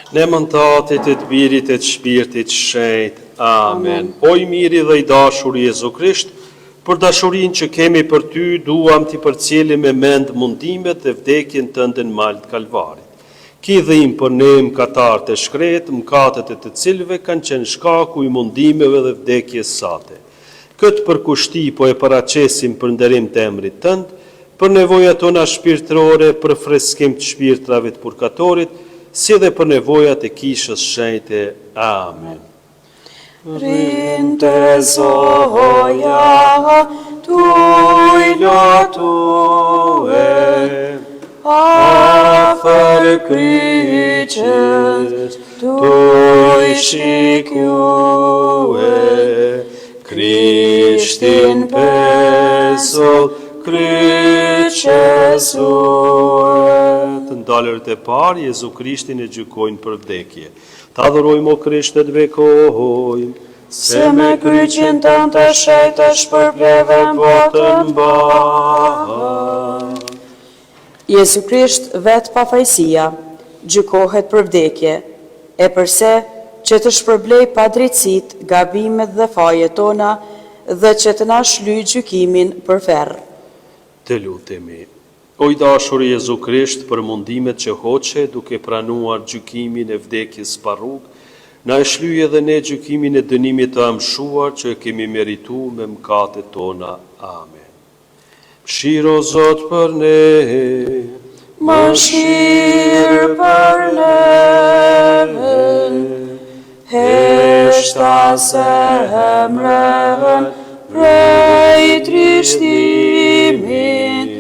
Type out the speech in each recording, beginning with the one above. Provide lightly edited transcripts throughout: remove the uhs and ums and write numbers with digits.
Në emrin të Atit e të Birit e të Shpirtit Shenjtë. Amen. O i miri dhe i dashur Jezu Krisht, për dashurinë që kemi për ty, duam t'i përcjellim me mend mundimet dhe vdekjen tënde në mal të Kalvarit. Ki dhim për ne mëkatarët e shkret, mëkatet e të cilëve kanë qenë shkaku i mundimeve dhe vdekjes sate. Këtë përkushti po e paraqesim për nderim të emrit tënd, për nevojat tona shpirtërore, për freskim të shpirtrave të purgatorit, si dhe për nevojat e kishës shenjte. Amen. Rinte zoja tuj lotue, afer kryqës tuj shikjue, Krishtin pesot kryqësuet. Të ndalërit e parë, Jezu Krishtin e gjykojnë për vdekje. Ta adhurojmë o Krisht e të bekojmë, se me kryqin tënë të shejtë shpërbleve botën bërë. Jezu Krisht vetë pa fajësia, gjykohet për vdekje, e përse që të shpërblej pa drejtësit, gabimet dhe fajet tona, dhe që të na shlyj gjykimin për ferë. Të lutemi. O i dashur Jezu Krisht, për mundimet që hoqe duke pranuar gjykimin e vdekjes pa rrugë, na e shlyje dhe ne gjykimin e dënimit të amshuar që e kemi meritu me mëkatet tona. Amen. Mëshiro Zot për ne, mëshirë për ne, heshta zemrën prej trishtimit,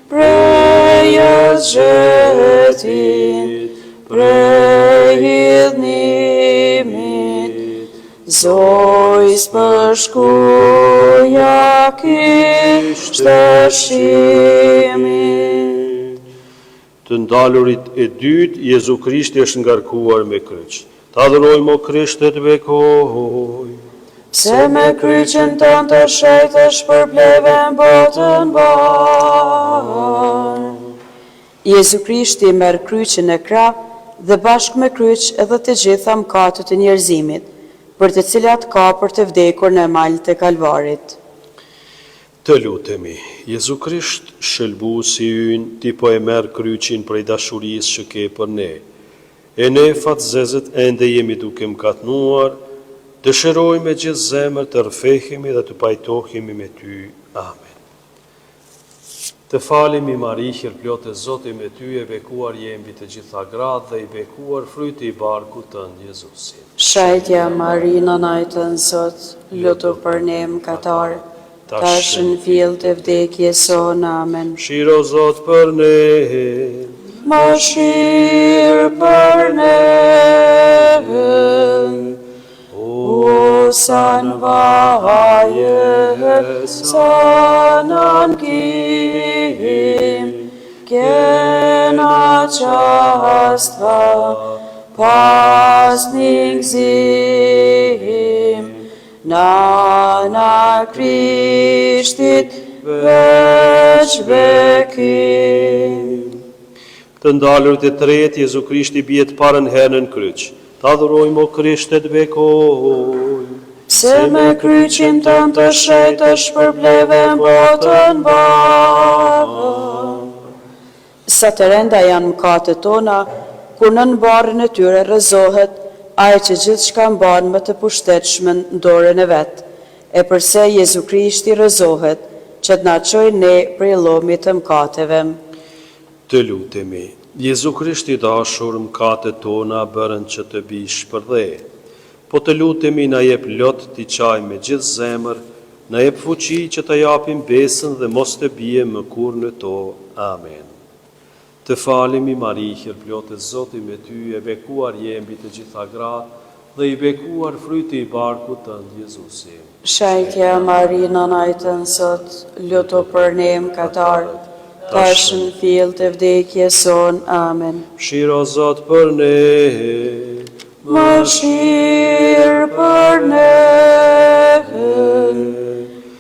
prej zgjetit, prej hidhnimit, Zojs përshkuja kishte shimit. Të ndalurit e dytë, Jezu Krishti është ngarkuar me kryq. Ta adhurojmë o Krisht e të bekojmë, se me kryqin tënë të shejtë shpërbleve botën bërë. Jezu Krishti merr kryqin e krah dhe bashkë me kryq edhe të gjitha mëkatet e njerëzimit, për të cilat ka për të vdekur në malët e Kalvarit. Të lutemi, Jezu Krisht, shëlbuesi ynë, ti po e merr kryqin prej dashurisë që ke për ne. E ne fatëzezët ende jemi duke mëkatnuar, dëshirojmë me gjithë zemër të rrëfehemi dhe të pajtohemi me ty. Amen. Të falemi Marihir, plotë e Zoti me ty, e bekuar jemi të gjitha gratë dhe i bekuar fryti i barkut tënd Jezusin. Shajtja Marina najtën Zot, lutu për ne mëkatarë, tash në fill të vdekjes sonë. Amen. Mëshiro Zot për ne, mëshirë për ne, o sa në vaje, sa në nkim, kena qasta pas një gzim, na Krishtit veç bekim. të ndalurit e tretë, Jezu Krishti bie të parën herë në kryq. Ta adhurojmë o Krisht e të bekojmë, se me kryqin tënë të shejtë shpërbleve botën bërë. Sa të renda janë mëkatet tona, kur në barën e tyre rrëzohet ai që gjithçka mban më të pushtetshëm në dorën e vet. E përse Jezu Krishti rrëzohet që të na çojë ne prej llomit të mëkateve. të lutemi. Jezu Krishti dashur, mëkatet tona bërën që të bish shpërdhe. Po të lutemi na jep lot t'i qaj me gjithë zemër, na jep fuqi që të japim besën dhe mos të bie më kur në to. Amen. Të falemi Marihir, plotë e Zoti me ty, e bekuar jemi të gjitha gratë dhe i bekuar fryti i barkut tënd Jezusi. Shajtja Marina najtën Zot, lutu për ne mëkatarët, tash në fill të vdekjes sonë. Amen. Mëshiro Zot për ne, mëshirë për ne,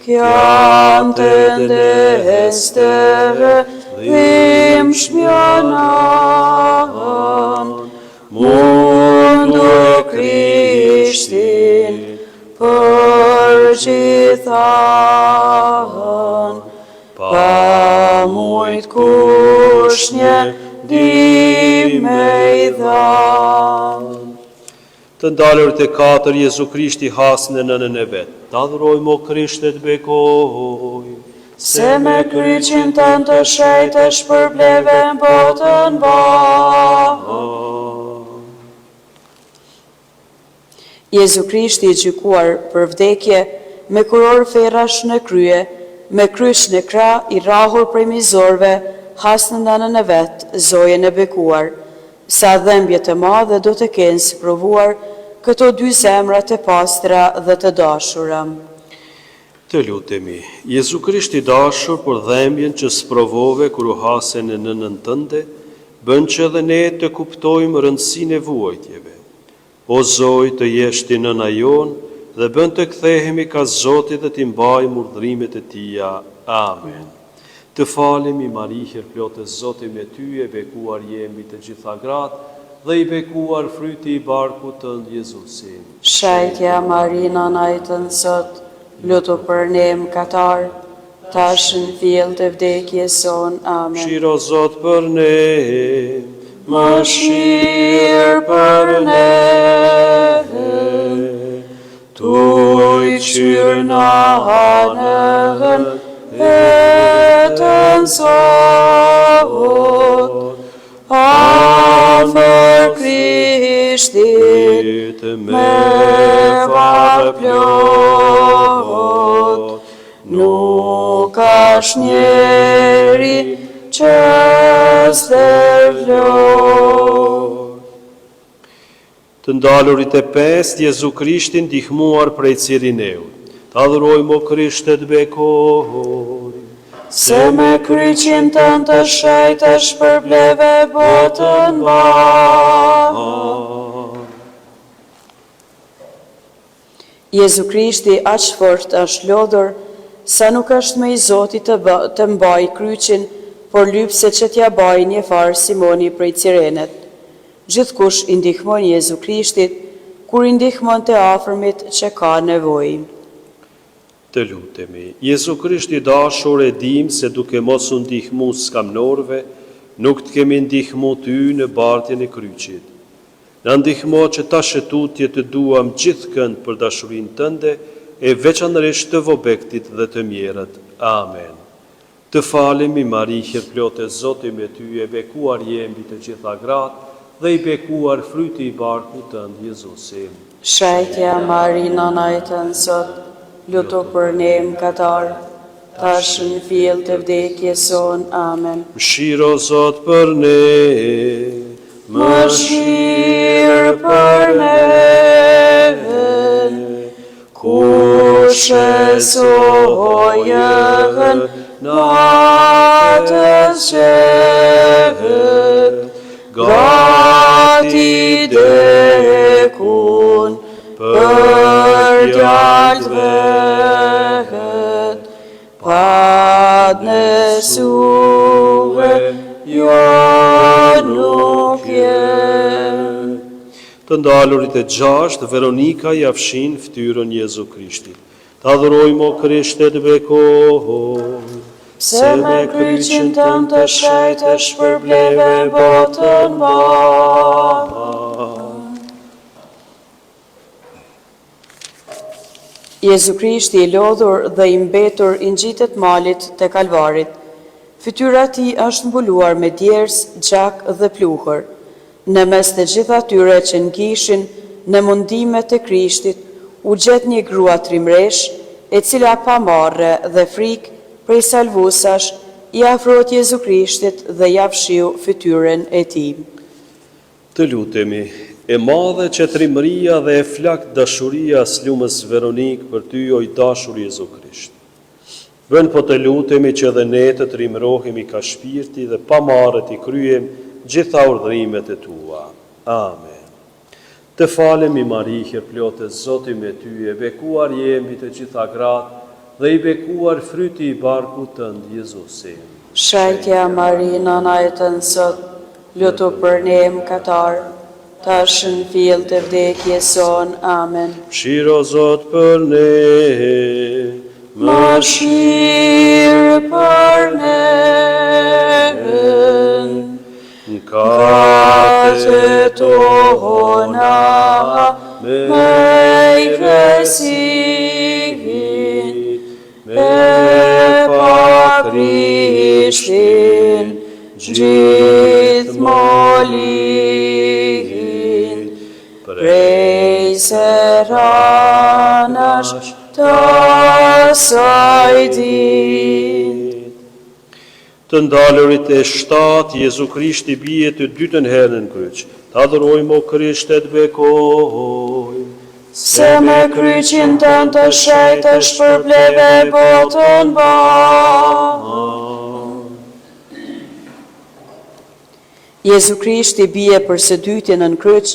kjanë të ndesteve, dhim shmjanan, mundu e Krishtin për gjithan, pa mujt kush një ndihmë i dhan. Të ndalur të katër, Jezu Krishti hasë në nënën e vetë. Ta adhurojmë o Krishtet bekoj. Se me kryqin tënë të shrejt e shpërbleve në botën banë. Jezu Krishti i gjykuar për vdekje, me kuror ferrash në krye, me kryq në krah i rrahur prej mizorve, has në nënën e vetë, zojen e bekuar. Sa dhembje të madhe do të kenë si provuar këto dy zemrat e pastra dhe të dashura. Të lutemi, Jezu Krishti dashur për dhembjen që sprovove kur u hase në nënën tënde, bën që edhe ne të kuptojmë rëndësinë e vuajtjeve. O Zoj, të jesh ti nëna jonë dhe bën të kthehemi ka Zoti dhe t'i mbajmë urdhrimet e Tija. Amen. Të falemi, Mari, plotës Zoti me ty, e bekuar jemi të gjitha gratë dhe i bekuar fryti i barkut tënd Jezusin. Shajtja Marina najtën sot, lutu për ne mëkatar, tash në fill të vdekjes son. Amen. Shiro Zot për ne, më shirë për ne, tuj qyrë në hanën, vetën sot, afër Krishtit, me varë plot, nuk është njeri që s'tërvlot. të ndalurit e pesë, Jezu Krishtin ndihmuar prej Cirineut. Ta adhurojmë o Krishtet bekoj. Se me kryqin tënë të shrejt e shpërbleve botën banë. Jezu Krishti aq fort është lodhur, sa nuk është me i Zotit të mbaj kryqin, por lypse që t'ja baj një farë Simoni prej Cirenet. Gjithkush i ndihmon Jezu Krishtit, kur i ndihmon të afërmit që ka nevojë. Të lutemi, Jezu Krishti dashur, e dim se duke mos u ndihmu skamnorve, nuk të kemi ndihmu ty në bartjen e kryqit. Në ndihmo që ta shëtutje të duam gjithëkënd për dashurin tënde, e veçanërisht të vobektit dhe të mjerët. Amen. Të falemi, Mari, plotë e Zoti me ty, e bekuar jemi të gjitha gratë, dhe i bekuar fryti i barkut tënd Jezusin. Shajtja Marina najtën sot, lutu për ne mëkatar, tash në fill të vdekjes son. Amen. Mshiro Zot për ne, Mëshirë për neve, kush e sojën natës qehet, gati dekun për djallë vehet, pad nësue jo nuk jem. Të ndalurit e gjashtë, Veronika ja fshin ftyrën Jezu Krishtit. Ta adhurojmë o Krishtet bekoj. Se me kryqin tënë të shrejt e shpërbleve botën banë. Jezu Krishti i lodhur dhe i mbetur i ngjitet malit të Kalvarit. Fytyra ti është mbuluar me djers, gjak dhe pluhur. Në mes të gjitha tyre që ngishin në mundimet të Krishtit, u gjet një grua trimresh, e cila pa marrë dhe frikë prej salvusash, i afrohet Jezu Krishtit dhe ja fshiu fytyrën e tij. Të lutemi, e madhe që trimëria dhe e flak dashuria slumës Veronik për ty, o i dashur Jezu Krisht. Vën po të lutemi që dhe ne të trimërohemi ka shpirti dhe pa marrë i kryem gjitha urdhrimet e tua. Amen. Të falemi, Mari, plotë e Zoti me ty, e bekuar jemi të gjitha gratë dhe i bekuar fryti i barkut tënd Jezusin. Shajtja Marina najtën sot, lutu për ne mëkatar, tash në fill të vdekjes son. Amen. Mëshiro Zot për ne. Mëshirë për ne. Mëkatet tona me i kryesin, me pa Krishtin gjithë molin, prej seranash të asaj din. Të ndalurit e 7, Jezu Krishti bie të dytën herën në kryq. Ta adhurojmë o Krisht e të bekojmë. Se me kryqin tënë të shejtë shpërbleve botën banë. Jezu Krishti bie për së dytjen në kryq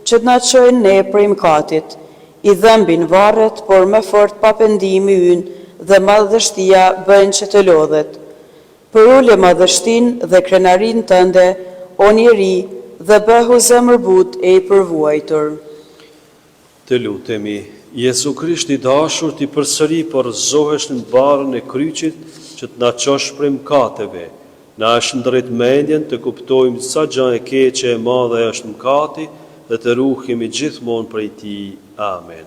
që të na çojë ne prej mëkatit. I dhëmbin varret, por më fort pa pendimi ynë dhe madhështia bën që të lodhet. Për ule madhështin dhe krenarin tënde, o njeri, dhe bëhu zemër but e i përvuajtur. Të lutemi, Jezu Krishti dashur ti përsëri porzohesh në barën e kryqit që të na çosh prej mëkateve. Na shndërrit mendjen të kuptojmë sa gjë e keqe e madhe është mëkati dhe të ruhemi gjithmonë prej tij. Amen.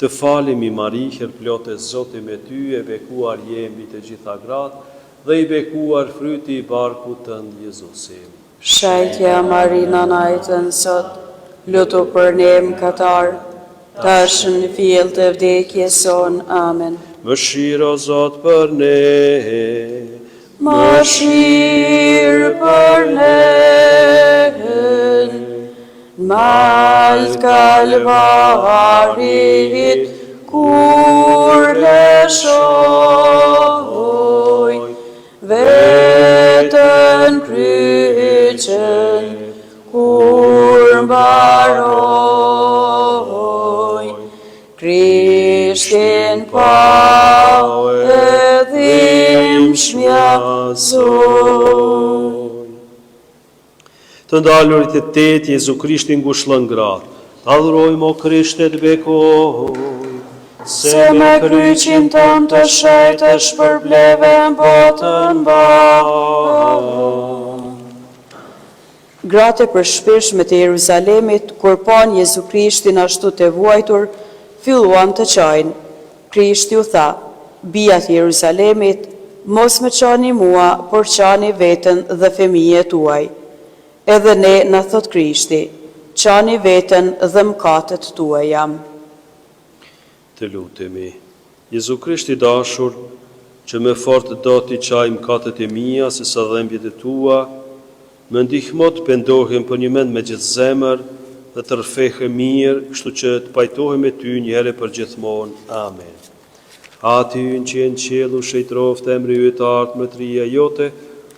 Të falemi Mari, plot e Zoti me ty, e bekuar jemi të gjitha gratë dhe i bekuar fryti i barkut tënd Jezusim. Shajtja Marina najtën sot, lutu për ne mëkatar, tash në fill të vdekjes son. Amen. Mëshiro Zot për ne. Mëshirë për ne. Malt Kalvarit kur lëshoj, vetën kryqën kur mbaroj, Krishtin pa edhim shmjazoj. Të ndalurit e 8, Jezu Krishti ngushëllon gratë. Ta adhurojmë o Krisht e të bekojmë. Se me kryqin tënë të shejtë shpërbleve në botën banë. Gratë e përshpeshme të Jeruzalemit, kur pan Jezu Krishtin ashtu të vuajtur, filluan të qajnë. Krishti u tha, bijat e Jeruzalemit, mos me qani mua, por qani vetën dhe fëmijët tuaj. Edhe ne, në thot Krishti, qani vetën dhe mëkatet tuaja. Të lutemi, Jezu Krishti dashur, që me fort do t'i qaj mëkatet e mia, se sa dhembjet e tua, më ndihmo të pendohem për një mend me gjithë zemër dhe të rrfehe mirë, kështu që të pajtohem me ty një herë për gjithmonë. Amen. Ati ynë që në qiellu shejtroft emri yt art më tria jote,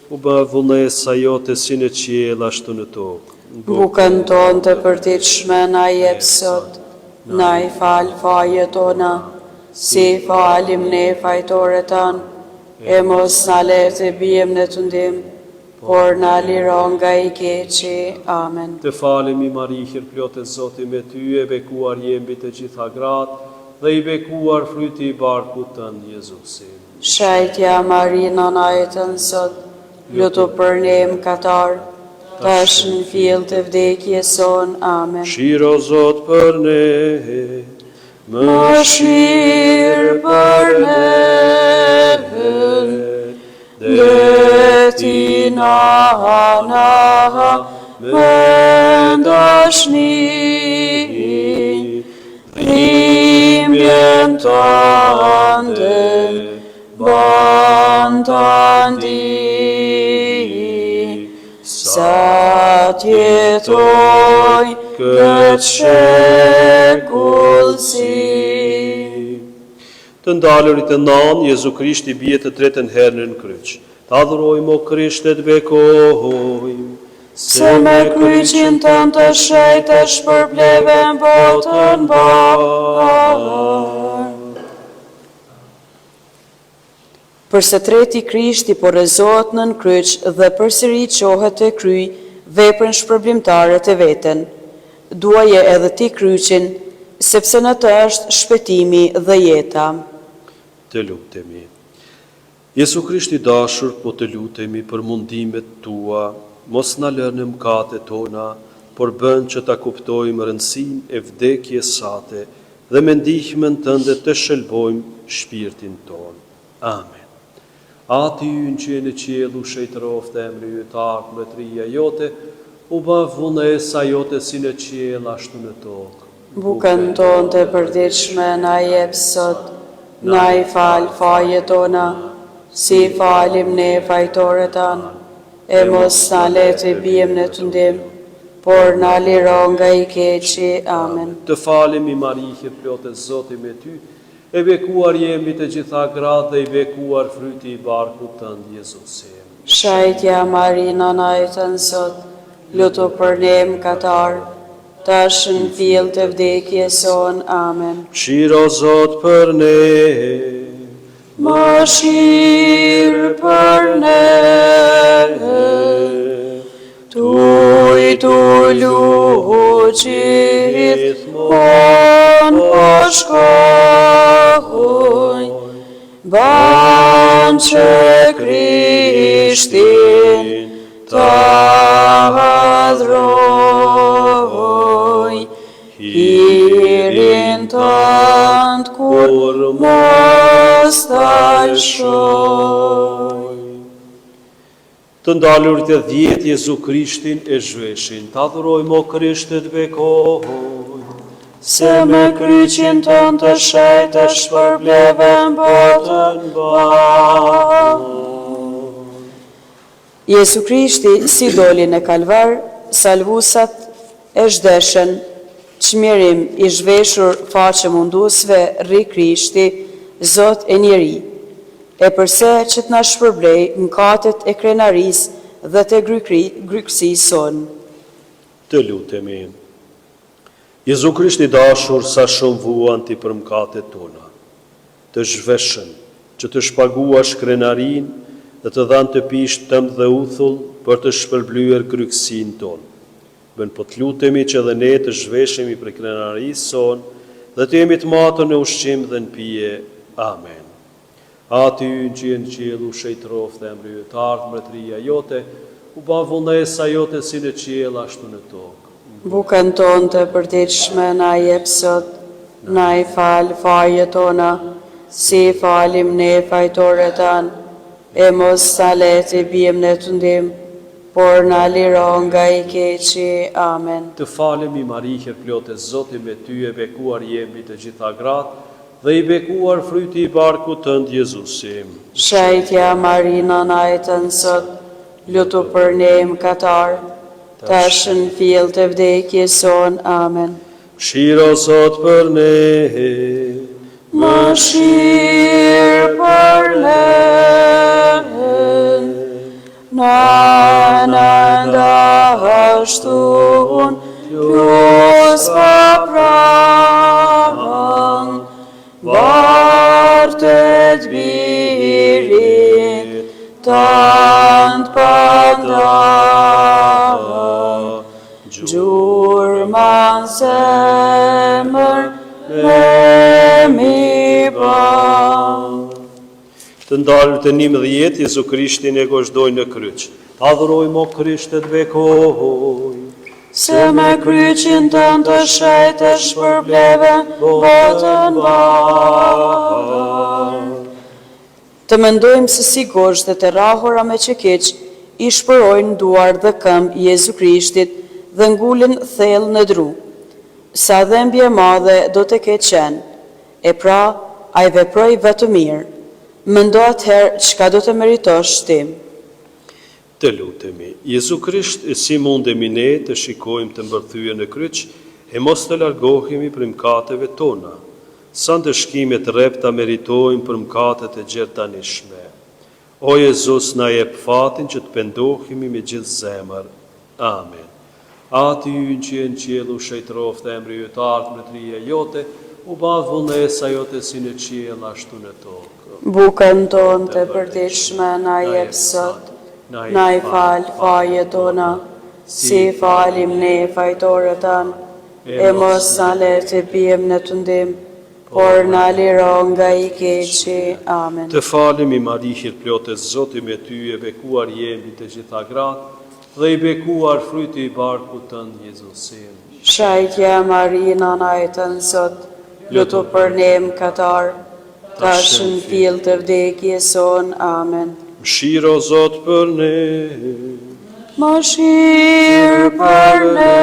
u bë vullnesa jote si në qiell ashtu në tokë. Bukën tonë të përditshme na jep sot, na i fal fajet tona, si falim ne fajtore tanë, e mos na le të bijem në të ndim, por na liron nga i keqi. Amen. Të falemi Mari, plot e Zoti me ty, e bekuar jembi të gjitha gratë, dhe i bekuar fryti i barkut tënd Jezusim. Shajtja Marina najtën sot, lutu për ne mëkatar, tash në fill të vdekjes son. Amen. Mëshiro Zot për ne. Mëshirë për ne. Leti na me dashni, dhimbjen tënde bantandi, sa tjetoj këtë shekullsi. Të ndalurit e 9, Jezu Krishti bie të tretën herën në kryq. Ta adhurojmë o Krisht e të bekojmë. Se me kryqin tënë të shejtë shpërbleve në botën banë. Përse treti Krishti porrezohet nën kryq dhe përsëri qohet të kryj veprën shpërblimtare të veten. duaje edhe ti kryqin, sepse në të është shpëtimi dhe jeta. Të lutemi. Jesu Krisht i dashur, po të lutemi për mundimet tua, mos na lënë në mëkatet tona, por bën që ta kuptojmë rëndësinë e vdekjes sate dhe me ndihmën tënde të shëlbojmë shpirtin ton. Amen. Ati ynë që e në qielu shejtëroft e emri ytar mbretëria jote, u ba vullnesa jote si në qiell ashtu në tokë. Bukën tonë të përditshme na jep sot, na i fal fajet tona, si falim ne fajtorët tanë, e mos na le të bijmë në tundim, por na liro nga i keqi. Amen. Të falemi Marije, plotë Zoti me ty, e bekuar jemi të gjitha gratë dhe i bekuar fryti i barkut tënd Jezusi. Shajtja Marina na e të nësot, lutu për ne mëkatar, tash në fill të vdekjes son. Amen. Shiro Zot për ne, Ma shirë për ne, tuj tu luqit, mon po shkoj, ban që Krishtin ta adhroj, hirin tant kur mos ta shoj. të ndalurit e 10 Jezu Krishtin e zhveshin, të adhurojmë o Krishtet bekoj. Se me kryqin tën të shejt e shpërbleve botën banë. Jesu Krishti si doli në kalvar, salvusat e zhdeshen, çmirim i zhveshur faqe mundusve rri Krishti, Zot e njeri, e përse që të na shpërblej mëkatet e krenaris dhe të grykësisë son. Të lutemi. Jezu Krisht i dashur, sa shumë vuan ti për mëkatet tona, të zhveshën, që të shpaguash krenarin dhe të dhanë të pish tëmë dhe uthull për të shpërblyer grykësinë tonë. Bën po të lutemi që dhe ne të zhveshemi për krenarisë son dhe të jemi të matër në ushqim dhe në pije. Amen. Ati ynë që jenë qielu shejtërof dhe emri ytar mbretëria jote, u ba vullnesa jote si në qiell ashtu në tokë. Bukën tonë të përditshme na jep sot, na i fal fajet tona, si falim ne fajtorët tanë, e mos sa le të bijmë në tundim, por na liro nga i keqi. Amen. Të falemi Marije, plotë e Zoti me ty, e bekuar jemi të gjitha gratë, dhe i bekuar fryti i barkut tënd Jezusi. Shajtja Marina na e të nësot, lutu për ne mëkatar, tash në fill të vdekjes son. Amen. Shiro Zot për ne, Më shirë për ne, na ndashtun, plus pa pranë, bartet birit, tant panda, gjurman zemër, mi ba. të ndalur të 11 Jezu Krishtin e goshdoj në kryq. Të adhurojmë o Krishtet bekoj. Se me kryqin tën të shejt e shpërbleve botën banë. Të mendojmë se si gosht dhe të rahura me që keq, i shpërojnë duar dhe këmbë Jezu Krishtit dhe ngullin thellë në dru. Sa dhembje madhe do të ketë qenë, e pra a i veproj vetë mirë. Mendo atëherë çka do të meritosh ti. Të lutemi, Jezu Krisht, e si mundemi ne të shikojmë të mbërthyje në kryq, e mos të largohemi për mëkateve tona, sa ndëshkimet repta meritojmë për mëkatet e gjertanishme. O Jezus, na jep fatin që të pendohemi me gjithë zemër. Amen. Ati ynë që jenë qielu shejtërof dhe emri ytar mbretëria jote, u ba vullnesa jote si në qiell ashtu në tokë. Bukën tonë të përditshme na jep sot, na i fal fajet tona, si falim ne fajtorët tanë, e mos na le të bijmë në tundim, por na liro nga i keqi. Amen. Të falemi Mari hir plotë, Zoti me ty, e bekuar jemi të gjitha gratë, dhe i bekuar fryti i barkut tënd, Jezusin. Shajtja Mari, nana e tënë Zot, lutu për ne mëkatar, tash në fill të vdekjes son. Amen. Mshiro Zot për ne, Mëshirë për ne,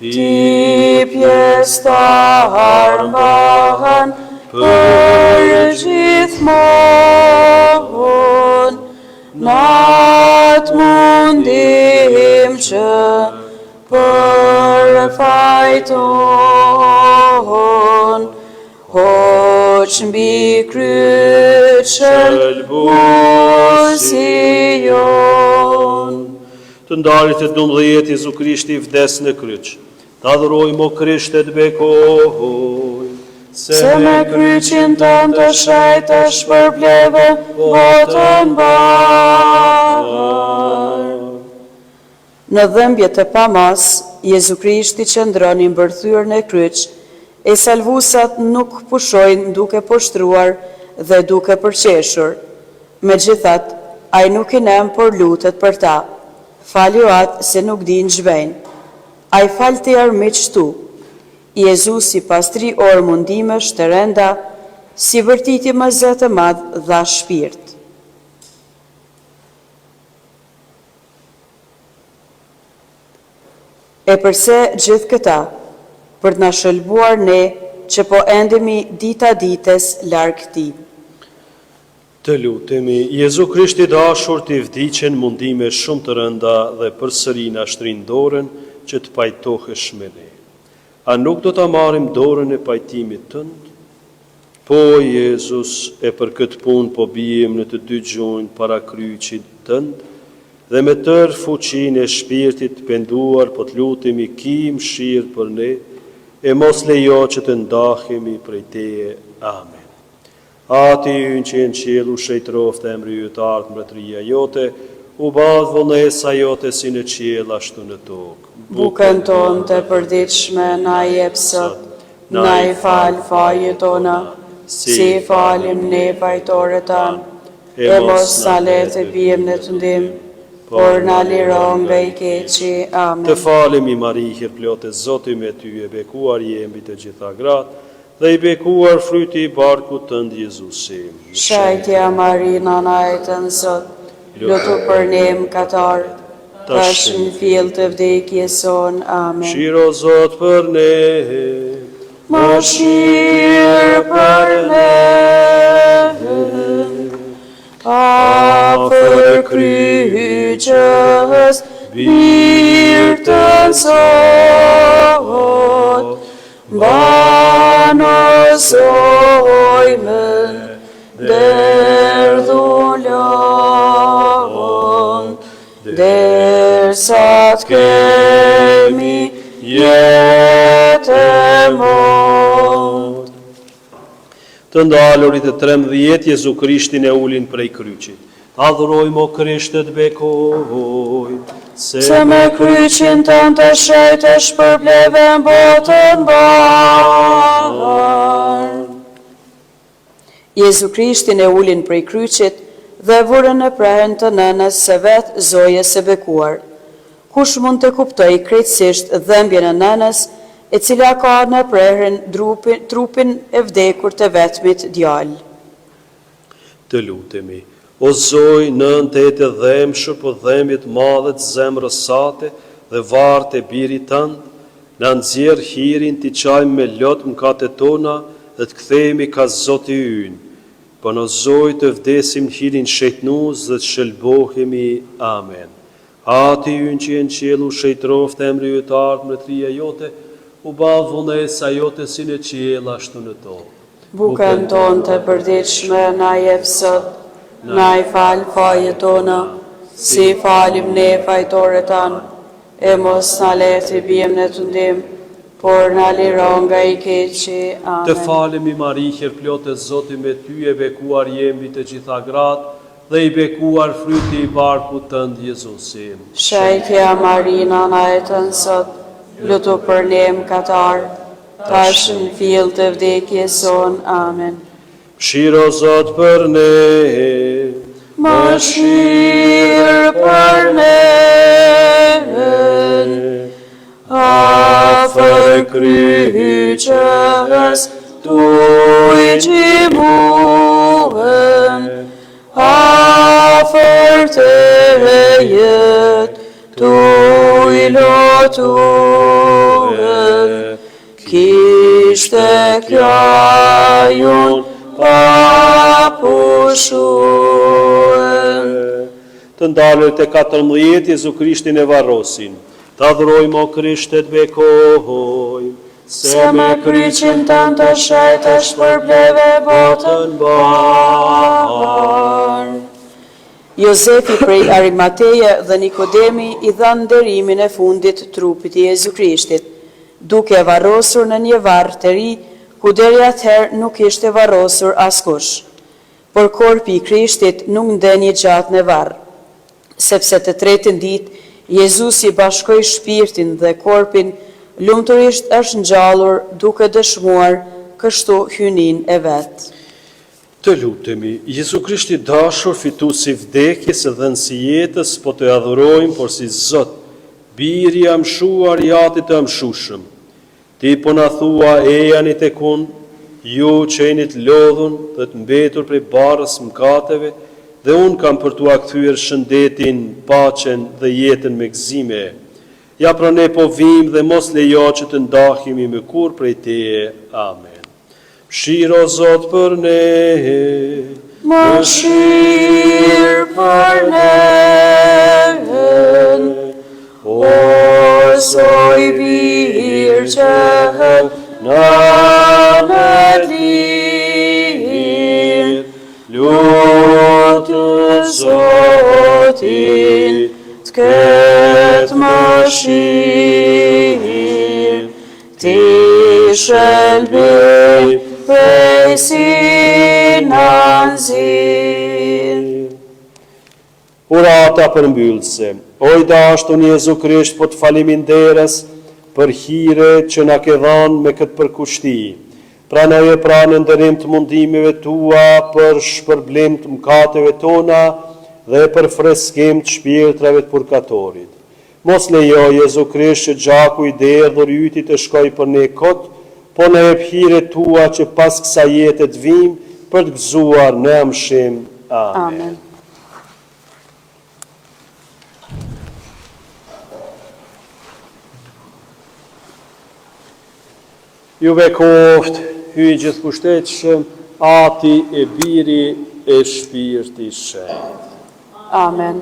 ti pjestar mbahen për gjithmonë, natë mundim që për fajton, hoq mbi kryqën busion. të ndarit e 12 Jezu Krishti vdes në kryq. Ta adhurojmë o Krisht e të bekojmë, Se me kryqin tënë të shajt e shpërbleve botën barë. Në dhëmbjet e pamas, Jezu Krishti qëndroni mbërthyer në kryq, e salvusat nuk pushojnë duke poshtruar dhe duke përqeshur. Megjithatë, ai nuk i nem por lutet për ta. Falju atë se nuk din zhbejnë. Ai fal të armiq tu. Jezus si pas 3 orë mundimesh të renda, si vërtiti më zë të madh dha shpirt. E përse gjithë këta, për të na shëlbuar ne që po endemi dita dites larg ti. Të lutemi, Jezu Krishti dashur t'i vdiqen mundime shumë të rënda dhe përsëri na shtrin dorën që të pajtohesh me ne. A nuk do ta marrim dorën e pajtimit tënd? Po, Jezus, e për këtë punë po bijem në të dy gjunjë para kryqit tënd, dhe me tërë fuqinë e shpirtit penduar po të lutemi ki mëshirë për ne, e mos lejo që të ndahemi prej teje. Amen. Ati ynë që në qielu shejtroft e emri ytë ardhë mbretëria jote, u badhë vonesa jote si në qiel ashtu në tokë. Bukën tonë të përditshme na jep sot, na i fal fajët tona, si falim ne fajtore tanë, e mos na le të bijmë në tundim, por na liro nga i keqi. Amen. Të falemi Mari hir plotë, Zoti me ty, e bekuar jemi të gjitha gratë, dhe i bekuar fryti i barkut tënd Jezusi. Shajtja Mari, nana e tënë Zot, lutu për ne mëkatar, tash në fill të vdekjes son. Amen. Mshiro Zot për ne, Mëshirë për ne, afër kryqës, birë të Zot, banosojmë derdhullon, dersa të kemi jetë mot. të ndalurit e 13 Jezu Krishtin e ulin prej kryqit. Adhurojmë o Krisht të bekojmë, Se me kryqin tënë të shejt e shpërbleve në botën barë. Jezu Krishtin e ulin prej kryqit dhe vurën në prehen të nënës së vetë Zojes së bekuar. Kush mund të kuptoj krejtësisht dhembjen e nënës, e cila ka në prehen trupin e vdekur të vetmit djalë. Të lutemi, o Zoj, nëntë e të dhemshë, po dhemjet madhet zemrës sate dhe vartë e birit tënd, në nxjerr hirin t'i qajmë me lot mëkatet tona dhe të kthehemi ka Zoti ynë. Po në Zoj të vdesim hirin shejtnus dhe të shëlbohemi. Amen. Ati ynë që jenë qielu, shejtroft emri ytë ardhë mbretëria jote, u badhë vonesa jote si në qiel ashtu në tokë. Bukën tonë të përditshme na jep sot, na i fal fajët tona, si falim ne fajtore tanë, e mos na le të bijmë në tundim, por na liro nga i keqi. Amen. Të falemi Mari hir plotë, Zoti me ty, e bekuar jemi të gjitha gratë, dhe i bekuar fryti i barkut tënd Jezusi. Shejtja Marina na e të nësot, lutu për ne mëkatar, tash në fill të vdekjes son. Amen. Mëshiro Zot për ne, Mëshirë për ne, afër kryqës tu i gjimuen, afër të jetë tu i lotuen, kishte kjajun papushuen. të ndalët e 14 Jezu Krishtin e varrosin. Ta adhurojmë o Krisht e të bekojmë, Se me kryqin tënë të shejtë shpërbleve botën barë. Jozefi prej Arimateje dhe Nikodemi i dhanë nderimin e fundit trupit i Jezu Krishtit, duke varrosur në një varr të ri, ku deri atëherë nuk ishte varrosur askush. Por korpi i Krishtit nuk ndeni gjatë në varr, sepse të tretën ditë Jezusi bashkoi shpirtin dhe korpin, lumturisht është ngjallur duke dëshmuar kështu hynin e vet. Të lutemi, Jezu Krishti dashur, fituesi i vdekjes dhe nësi jetës, po të adhurojmë, por si Zot, biri i mshuar i Atit të mshushëm. Ti po na thua ejani tek unë, ju që jeni të lodhun dhe të mbetur prej barrës mëkateve, dhe unë kam për t'u akthyer shëndetin, paqen dhe jetën me gëzime. Ja pra ne po vim dhe mos lejo që të ndahemi me kur prej teje. Amen. Mëshiro Zot për ne, Mëshirë për ne, o soj birë që në lirë, lutë Zotin të ketë mëshirë, ti shëlbim prej sinanzir. Urata përmbyllëse, o i dashur Jezu Krisht, po të faleminderes për hire që na ke dhanë me këtë përkushti. Pranoje pra në ndërim të mundimeve tua për shpërblim të mëkateve tona dhe për freskim të shpirtrave të purgatorit. Mos lejo Jezu Krisht që gjaku i derdhur yti të shkoj për ne kot, po në jep hire tua që pas kësaj jete të vim për të gëzuar në amshim. Amen. Juve koft, hyj gjithë pushtetshëm, Ati e Biri e Shpirti Shenjtë. Amen.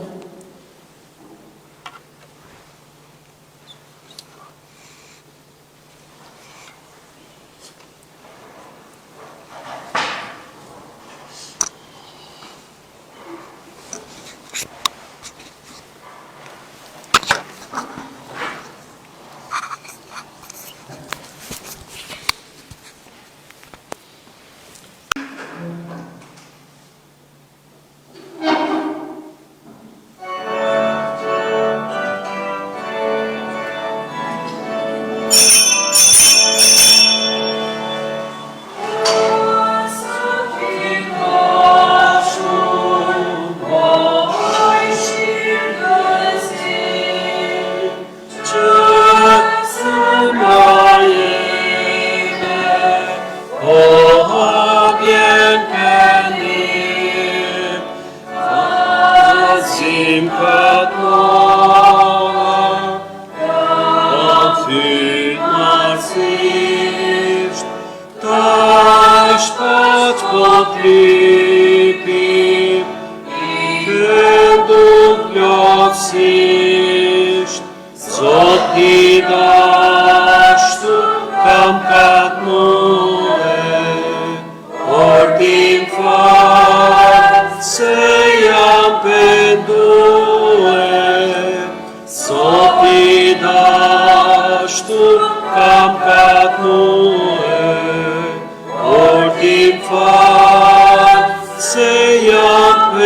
Se jam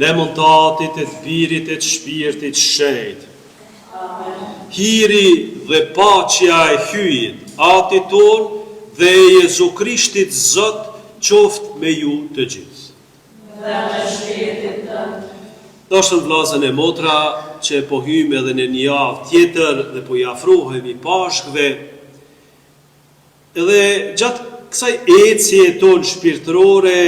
lemën të Atit e të Birit e të Shpirtit Shenjtë. Hiri dhe paqja e hyjit Atit ton dhe e Jezu Krishtit Zot qoftë me ju të gjithë. Dhe me shpirtin tënd. Dashur vllazën e motra, që po hyjmë edhe në një javë tjetër dhe po i afrohemi Pashkëve, edhe gjatë kësaj ecje tonë shpirtërore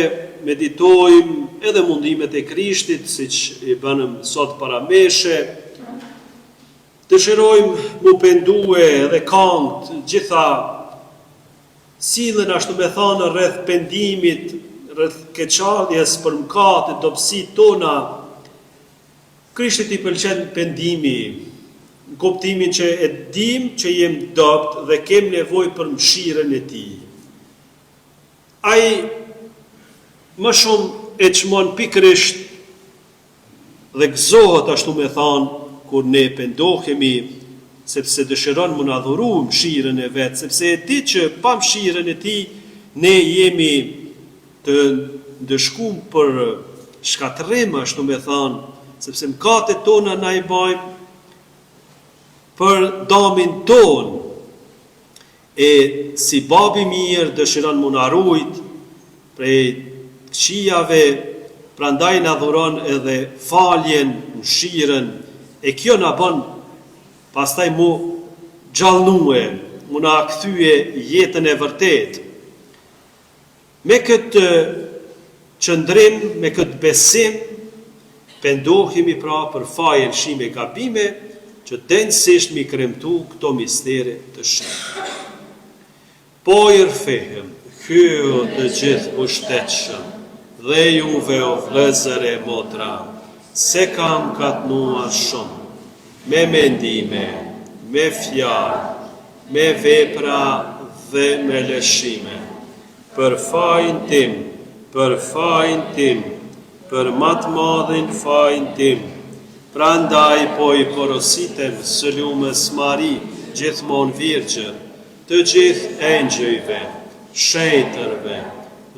meditojmë edhe mundimet e Krishtit, siç i bënëm sot para meshe. Dëshirojmë mu pendue edhe këngët gjitha sillen ashtu me thënë rreth pendimit, rreth keqardhjes për mëkatet, dobësitë tona. Krishtit i pëlqen pendimi, në kuptimin që e dim që jem dopt dhe kem nevojë për mëshirën e tij. Ai më shumë e çmon pikërisht dhe gëzohet ashtu me thënë kur ne pendohemi, sepse dëshiron mu na dhurojë mëshirën e vet, sepse e di që pa mëshirën e tij ne jemi të ndëshkuar për shkatërrim ashtu me thënë, sepse mëkatet tona na i bëjmë për damin ton. E si babi mirë dëshiron mu na ruajt prej këqijave, prandaj na dhuron edhe faljen, mëshirën, e kjo na bën pastaj mu gjallnue, mu na kthye jetën e vërtet. Me këtë qëndrim, me këtë besim, pendohemi pra për fajin shime gabime, që denësisht mi kremtu këto mistere të shenjtë. Po i rfehem, hyo të gjithë pushtetshëm, dhe juve o vëllezër e motra, se kam katnuar shumë, me mendime, me fjalë, me vepra dhe me lëshime, për fajin tim, për më të madhin fajin tim. Prandaj po i porositem së lumës Mari, gjithmonë virgjë, të gjithë engjëjve, shenjtërve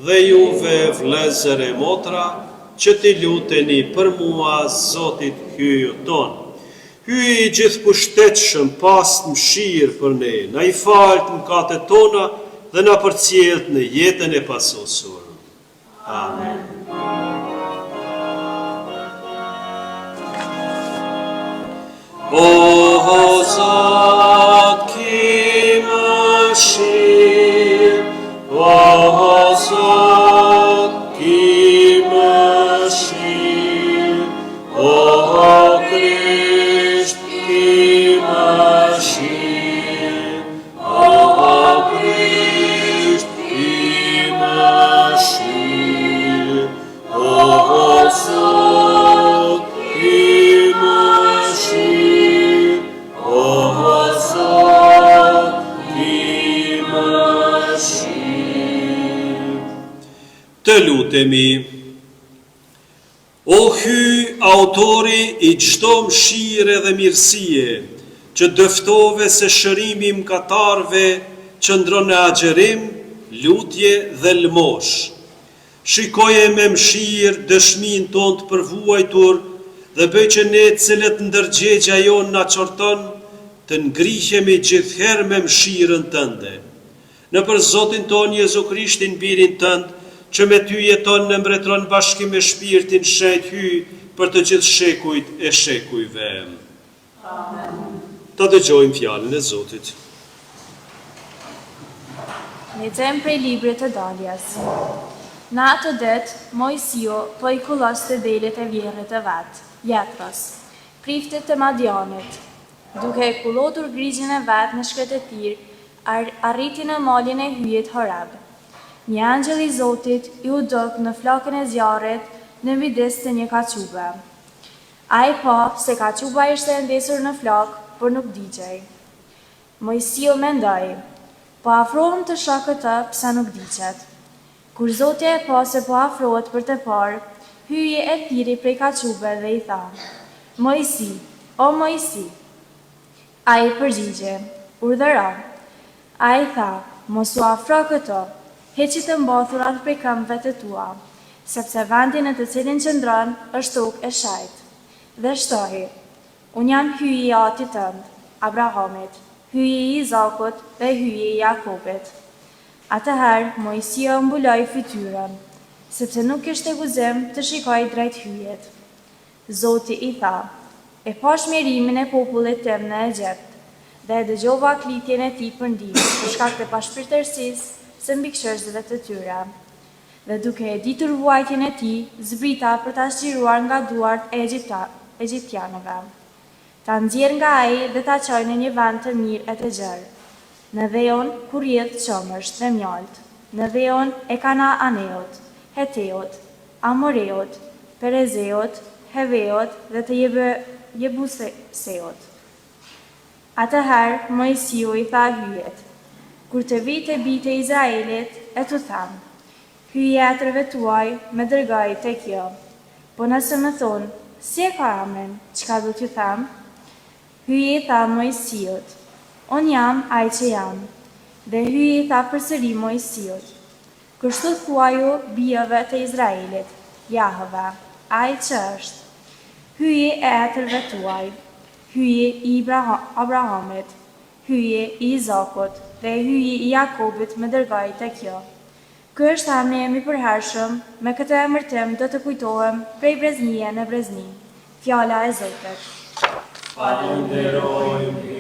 dhe juve vëllezër e motra, që t'i luteni për mua Zotit hyjë ton. Hyjë i gjithë pushtetshëm pas mëshirë për ne, na i falë të mëkatet tona dhe na përcjellt në jetën e pasosur. Amen. O Zot, ki mëshirë, o Zot, ki mëshirë, o Krisht, ki mëshirë, o Krisht, ki mëshirë, o Zot, ki mëshirë, o Zot, ki mëshirë. Të lutemi. O hy autori i çdo mëshire dhe mirësie, që dëftove se shërimi i mëkatarëve qëndron në agjerim, lutje dhe lëmosh. Shikoje me mëshirë dëshmin ton të përvuajtur dhe bëj që ne cilët ndërgjegja jonë na qorton të ngrihemi gjithherë me mëshirën tënde. Në për Zotin ton Jezu Krishtin birin tënd, që me ty jeton në mbretron bashkim me shpirtin shenjtë hyj për të gjithë shekujt e shekujve. Amen. Ta dëgjojmë fjalën e Zotit. Lexojmë prej librit të Daljas. Në atë det, Mojsio po i kulloste delet e vjerrit të vet, Jetros, priftit të Madianit. Duke e kullotur grigjin e vet në shkretetir, arriti në malin e hyjet Horeb. Një angjëll i Zotit i u dok në flakën e zjarrit në midis të një kaqube. Ai pa se kaquba ishte ndesur në flak, por nuk digjej. Mojsio mendoi, po afrohem të shoh këtë pse nuk diqet. Kur Zoti e pa se po afrohet për të parë, hyi e thiri prej kaqube dhe i tha: Mojsi, o Mojsi. Ai përgjigje: Urdhëro. Ai tha: Mos u afro këto, heqi të mbathurat prej këmbëve të tua. sepse vendi në të cilin qëndron është tokë e shajt. Dhe shtohi: Unë jam hyji i atit tënd, Abrahamit, hyji i Izakut dhe hyji i Jakobit. Atëherë Mojsia mbuloi fytyrën, sepse nuk kishte guzim të shikoj drejt hyjet. Zoti i tha: E pash mjerimin e popullit tim në Egjipt, dhe e dëgjova klitjen e tij për ndihmë për shkak të pashpërtërsisë së mbikëqyrësve të tyre. Dhe duke e ditur vuajtjen e tij, zbrita për ta zgjiruar nga duart e egjiptianëve. Ta nxjerr nga ai dhe ta çoj në një vend të mirë e të gjerë, në dheun ku rrjedh qëmësht dhe mjalt, në dheun e Kanaaneut, Heteut, Amoreut, Perezeut, Heveut dhe të Jebuseut. Atëherë Mojsiu i tha hyjet: Kur të vi te bijtë e Izraelit, e tu them: Hyje atërve tuaj me dërgoj te kjo. Po nëse më thonë: Si e ka emrin, çka do t'ju them? Hyje i tha Mojsiut: Unë jam ai që jam. Dhe hyje i tha përsëri Mojsiut: Kështu thuaju bijave të Izraelit: Jahve, ai që është. Hyje e atërve tuaj, hyje i Abrahamit, hyje i Izakut dhe hyje i Jakobit me dërgoj te kjo. Ky është emri im i përhershëm, me këtë emërtim do të kujtohem prej breznie në brezni. Fjala e Zotit. Falenderojmë Ty.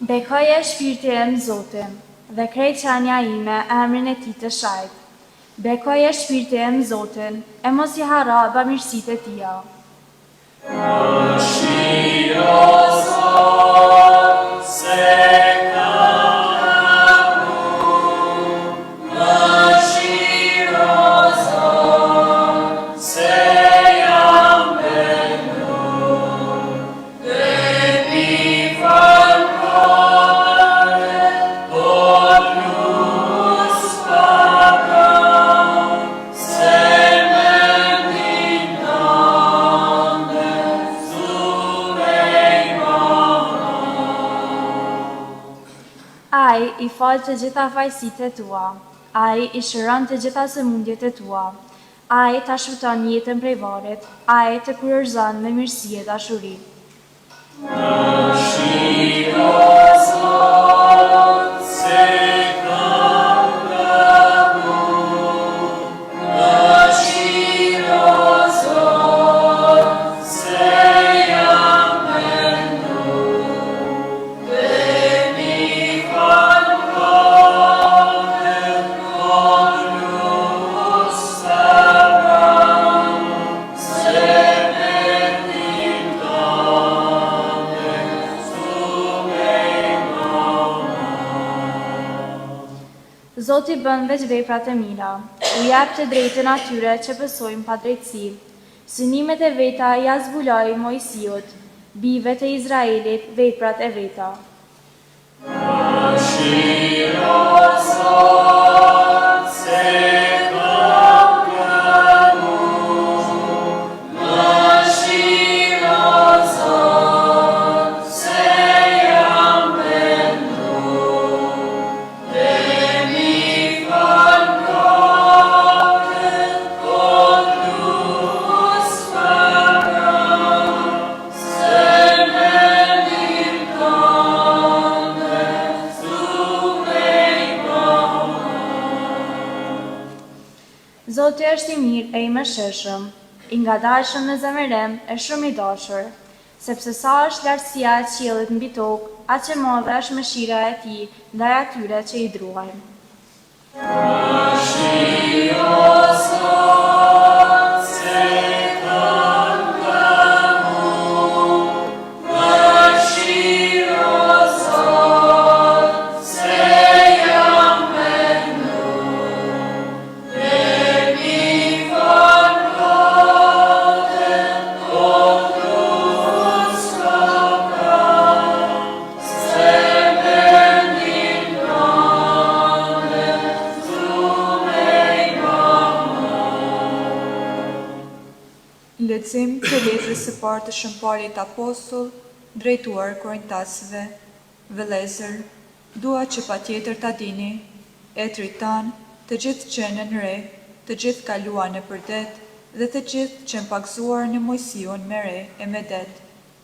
Bekoje shpirti em Zotin, dhe krejt qanja ime emrin e Tij të shajt. Bekoje shpirti em Zotin, e mos i harro bamirësitë e Tija. Ai i fal të gjitha fajësitë e tua, ai i shëron të gjitha sëmundjet e tua, ai ta shpëton jetën prej varrit, ai të kurorëzon me mirësi e dashuri. Zoti bën veç veprat e mira, u jep të drejtën atyre që besojnë pa drejtësi. Synimet e veta ja zbuloi Mojsiut, bijve të Izraelit veprat e veta. Zoti është i mirë e i mëshirshëm, i ngadalshëm në zemërim e shumë i dashur, sepse sa është lartësia e qiellit mbi tokë, aq e madhe është mëshira e Tij ndaj atyre që i druhajnë. Mëshiro sot se ka Lexim të letrës së parë të Shën Paulit Apostull, drejtuar Korintasëve. Vëllezër, dua që patjetër ta dini, etrit tan, të gjithë qenën re, të gjithë kaluan nëpër det, dhe të gjithë që pagzuar në Mojsiun me re e me det,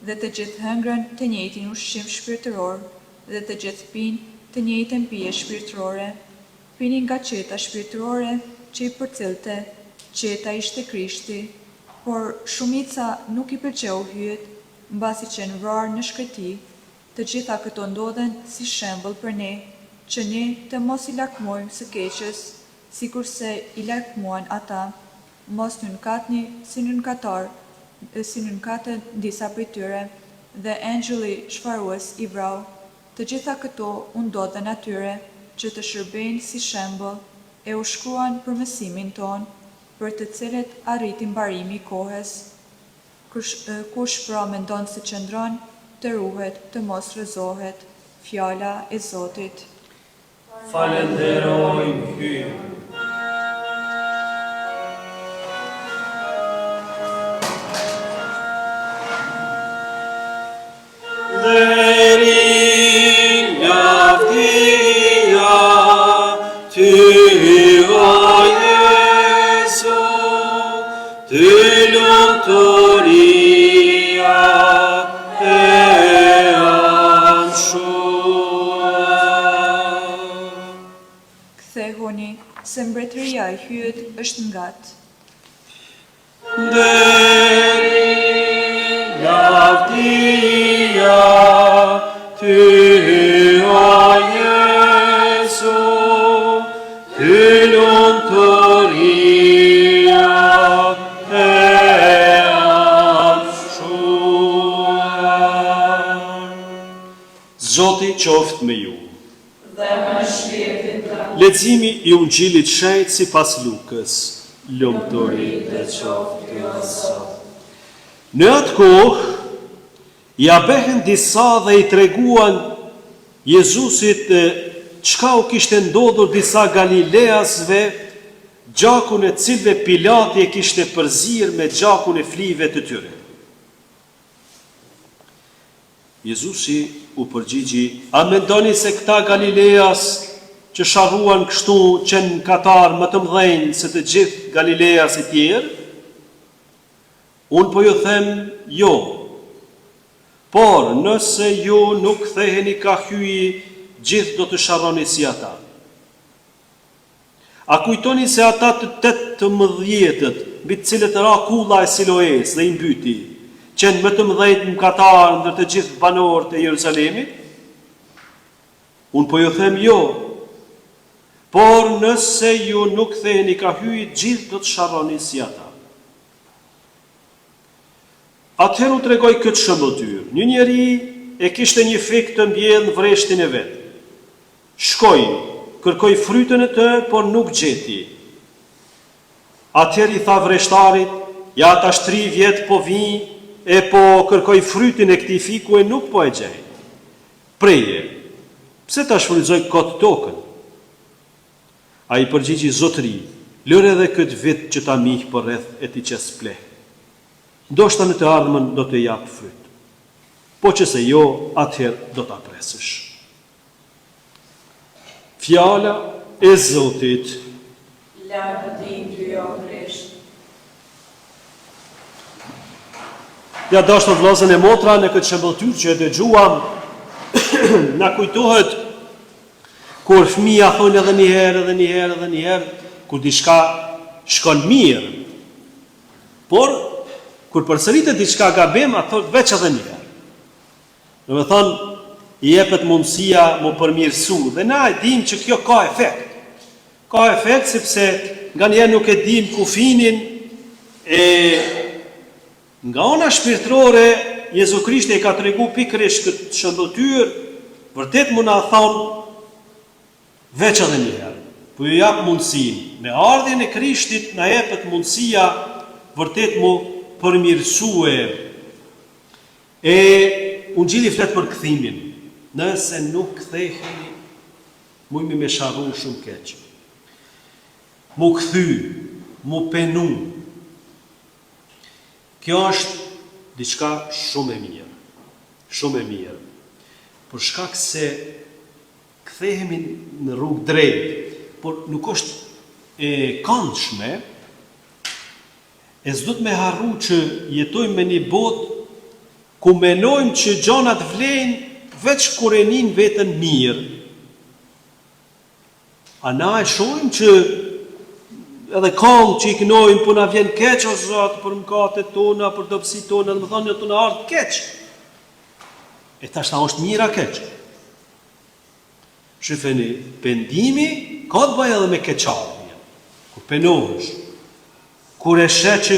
dhe të gjithë hëngrën të njëjtin ushqim shpirtëror, dhe të gjithë pinë të njëjtën pije shpirtërore. Pini nga qeta shpirtërore që i përcilte, qeta ishte Krishti, por shumica nuk i pëlqeu hyjet, mbasi që në vrarë në shkreti, të gjitha këto ndodhen si shembull për ne, që ne të mos i lakmojmë së keqës, sikurse i lakmuan ata, mos nënkatni si nënkaten disa prej tyre, dhe engjulli çfarues i vrau. Të gjitha këto u ndodhen atyre që të shërbejnë si shembull, e u shkruan për mësimin ton, për të cilët arriti mbarimi i kohës. Kush pra mendon se qëndron, të ruhet, të mos rrëzohet. Fjala e Zotit. Falenderojmë Hy. Deri lavdia ty o Jesu, ty lumturia e anshuar. Kthehuni, se mbretëria e hyjet është ngat. Deri lavdia ty o Jesu, ty lumturia e anshuar. Zoti qoftë me ju. Leximi i Ungjillit shenjtë sipas Lukës. Lumturi të qoftë o Zot. Në atë kohë, ja behen disa dhe i treguan Jezusit çka u kishte ndodhur disa Galileasve, gjakun e cilve Pilati e kishte përzir me gjakun e flive të tyre. Jezusi u përgjigji, a mendoni se këta Galileas që sharruan kështu qenë katar më të mëdhenj se të gjithë Galileas e tjerë? Unë po ju them jo, por nëse ju nuk ktheheni ka hyi, gjithë do të sharroni si ata. A kujtoni se ata të 18-tët, mbi të cilët ra kulla e Siloes dhe i mbyti, qenë më të mëdhenj në katar ndër të gjithë banorët e Jeruzalemit? Unë po ju them jo, por nëse ju nuk ktheheni ka hyi, gjithë do të sharroni si ata. Atëherë u tregoj këtë shëmbëtyr. Një njeri e kishte një fik të mbjellë në vreshtin e vet. Shkoi, kërkoi frytën e të, por nuk gjeti. Atëherë i tha vreshtarit, ja tash 3 vjet po vi e po kërkoj frytën e këtij fiku e nuk po e gjej. Preje, pse ta shfrytëzoj kot tokën? Ai përgjigji, zotëri, lër edhe këtë vit që ta mih për rreth e ti që spleh. Ndoshta në të ardhmen do të jap fryt. Po që se jo, atëherë do ta presësh. Fjala e Zotit. Lavdi ty o Krisht. Ja dashur vëllezër e motra, në këtë shëmbëtyr që e dëgjuam, na kujtohet kur fëmia thonë edhe një herë, kur diçka shkon mirë. Por kur përsëritet diçka gabim, ato veç edhe një herë. Domethënë, i jepet mundësia mu përmirësu, dhe na e dim që kjo ka efekt. Ka efekt sepse nga njerë nuk e dim kufinin e nga ona shpirtërore, Jezu Krishti e ka tregu pikërisht këtë shëmbëtyr, vërtet mu na thonë veç edhe një herë. Po ju jap mundësinë, me ardhjen e Krishtit na jepet mundësia vërtet mu përmirësue. E Ungjilli flet për kthimin. Nëse nuk ktheheni, mujmi me sharru shumë keq. Mu kthy, mu penu. Kjo është diçka shumë e mirë. Shumë e mirë. Për shkak se kthehemi në rrugë drejt, por nuk është e këndshme, e s'do të me harru që jetojmë me një botë ku menojmë që gjonat vlejnë veç kur e nin veten mirë. A na e shohim që edhe këngë që i kënojmë, po na vjen keq o Zot për mëkatet tona, për dobësitë tona, dhe më thonë të na ardh keq. E tash ta është mira keq. Shifeni, pendimi ka të bëjë edhe me keqardhjen. Kur penohesh, kur e sheh që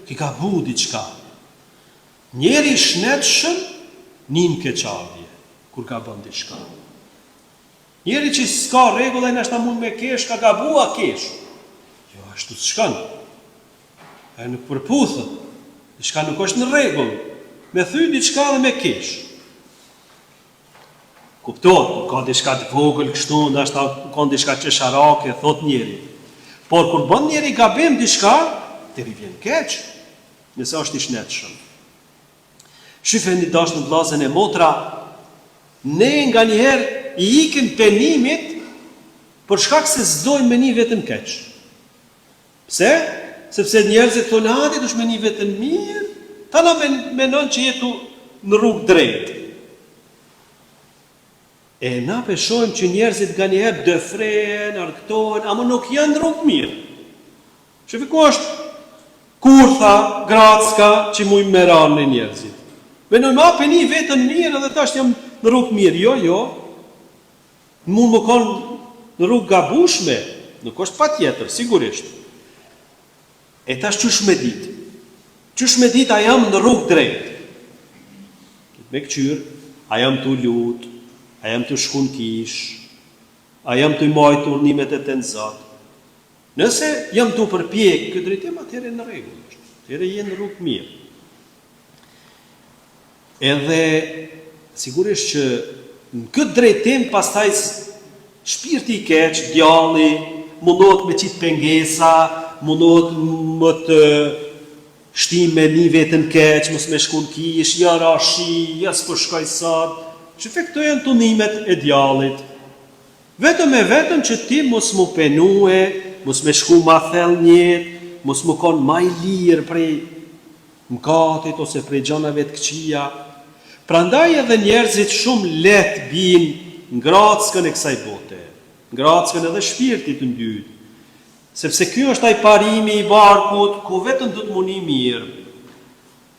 ki ka bu diçka. Njeri i shnetshëm nin keqardhje kur ka bën diçka. Njeri që s'ka rregull ai nashta mund me kesh, ka gabua kesh. Jo, ashtu s'shkon. Ai nuk përputhet. Diçka nuk është në rregull. Me thy diçka dhe me kesh. Kuptohet, ka diçka të vogël kështu, ndoshta ka diçka çesharake, thot njeri. Por kur bën njeri gabim diçka, të vjen keq, nëse është i shnetshëm. Shifeni dashur në vllazën e motra, ne nganjëherë i ikim penimit për shkak se s'dojmë me një vetën keq. Pse? Sepse njerëzit thonë, "Hadi dush me një vetën mirë", ta na menon që jetu në rrugë drejt. E na peshojmë që njerëzit nganjëherë dëfrehen, argëtohen, ama nuk janë në rrugë mirë. Shifë ku është kurtha, gracka që mujmë me ranë në njerëzit. Menojmë ape një vetën mirë edhe tash jam në rrugë mirë. Jo. Mund më konë në rrugë gabushme, nuk është pa tjetër, sigurisht. E tash qysh me ditë? Qysh me ditë a jam në rrugë drejt? Me këqyrë, a jam të lutë, a jam të shkun kish, a jam të majtë urnimet e të nëzat. Nëse jam të përpjek këtë drejtim, atëherë në rregull është. Atëherë jenë në rrugë mirë. Edhe sigurisht që në këtë drejtim pastaj shpirti i keq, djalli, mundohet me qitë pengesa, mundohet më të shtim me një vetën keq, mos me shkun kish, ja rashi, ja s'po shkoj sot. Që këto janë tunimet e djallit. Vetëm e vetëm që ti mos mu penue, mos me shku ma thellë njetë, mos mu konë ma i lirë prej mkatit ose prej gjanave të këqija. Prandaj edhe njerëzit shumë letë binë ngrackën e kësaj bote, ngrackën edhe shpirtit të ndytë, sepse kjo është ai parimi i barkut ku vetëm do të muni mirë.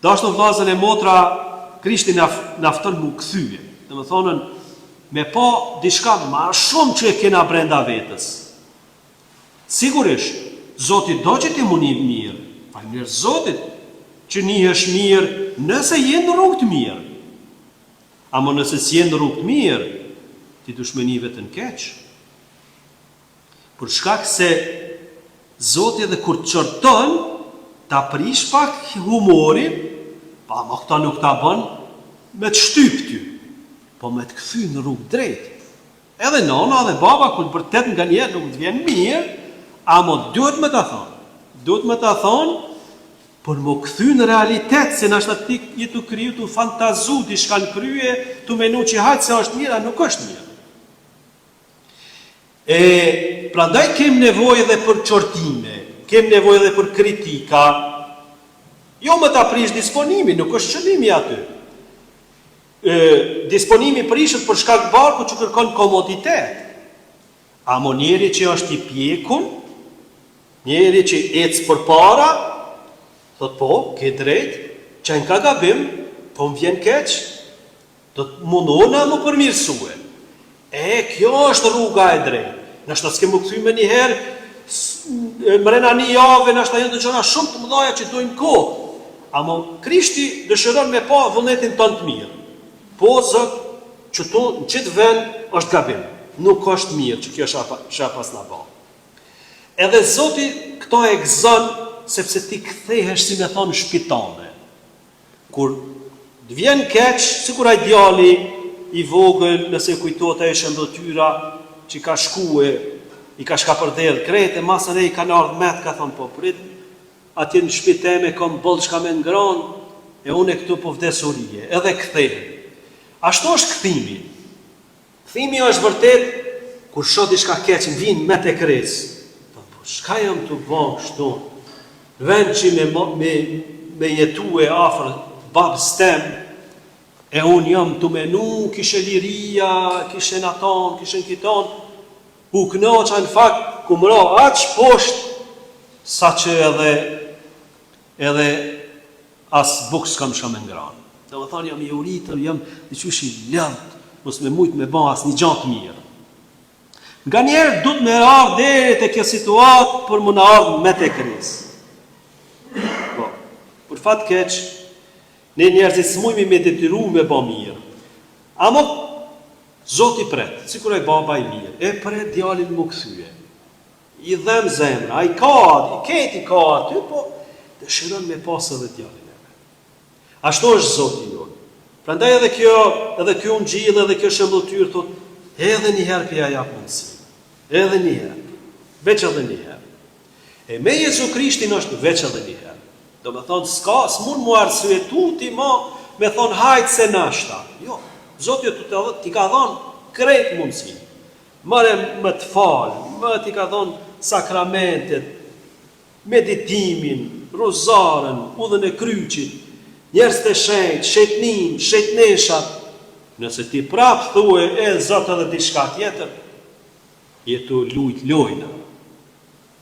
Dashur vllazën e motra, Krishti na fton mu kthye. Domethënë me pa diçka më shumë që e kena brenda vetës. Sigurisht, Zoti do që ti muni mirë. Falënderoj Zotit që nihesh mirë nëse je në rrugë të mirë. Amo nëse si je në rrugë të mirë, ti dush me një vetën keq. Për shkak se Zoti edhe kur të qërton, ta prish pak humorin, pa më këta nuk ta bën me të shtyp ty, po me të kthy në rrugë drejt. Edhe nona dhe baba, kur vërtet nga njerë nuk të vjen mirë, amo duhet me ta thonë. Duhet me ta thonë, por më kthy në realitet, se nashta ti jetu kriju, tu fantazu, ti shkan krye, tu menu që hajtë se është mirë, a nuk është mirë. Prandaj kem nevojë edhe për qortime, kem nevojë edhe për kritika. Jo më ta prish disponimin, nuk është qëllimi aty. Disponimi prishet për shkak barku që kërkon komoditet. Amo njeri që është i pjekun, njeri që ecë për para, thot po, ke drejt, që në ka gabim, po më vjen keq, do të mundona më përmirësue. Kjo është rruga e drejt. Nashta s'ke më kthy me njëherë, mrena një jave, nashta jenë të gjëra shumë të mëdhaja që dojnë kohë. Amo Krishti dëshiron me pa vullnetin tonë të mirë. Po, Zot, që tu në qitë vend është gabim. Nuk është mirë që kjo shë pas në ba. Edhe Zoti këto e gëzën, sepse ti kthehesh si me thonë shpitane. Kur të vjen keq, sikur ai djali i vogël, nëse kujtohet ai shëndëtyra që ka shkue, i ka shka përdel krejt, e masën e i ka ardhë met, ka thonë, po prit, atje në shtëpi teme kam boll çka me ngran, e unë këtu po vdesurije, edhe kthehem. Ashtu është kthimi. Kthimi është vërtet kur shoh diçka keq vjen me tek kres. Po çka jam të bëj kështu? Në vend që me jetue afër babës tem, e unë jam të menu, kishe liria, kishe naton, kishe në kiton, u knoqa në fakt, ku mëra aq poshtë, sa që edhe as buk s'kam shka me ngranë. Dhe më thonë, jam i uritër, jam në qysh i lëndë, mos me mujtë me ba as një gjatë mirë. Nga njerë du të me ardhë deri të kjo situatë, për më në ardhë me të kresë. Po, për fatë keqë, ne njerëzit s'mujmi me detyru me ba mirë. Amo, Zoti pret, sikur e baba i mirë, e pret djalin më këthyje. I dhem zemra, i keti ka aty, po dëshiron me pasë edhe djalin e me. Ashtu është Zoti jonë. Prandaj edhe kjo ungjillë, edhe kjo shembulltyr thot, edhe një herë pja jap mundësi. Edhe një herë. Veç edhe një herë. E me Jezu Krishtin është veç edhe një herë. Do me thonë, s'mund mu arsyetu ti ma me thonë hajtë se nashta. Jo, Zoti ti ka thonë krejt mundësi. Mare më të falë, më ti ka thonë sakramentet, meditimin, rozaren, udhën e kryqit, njerëz të shenjt, shetnin, shetneshat. Nëse ti prapë thue e Zot edhe diçka tjetër, jetu lujt lojna.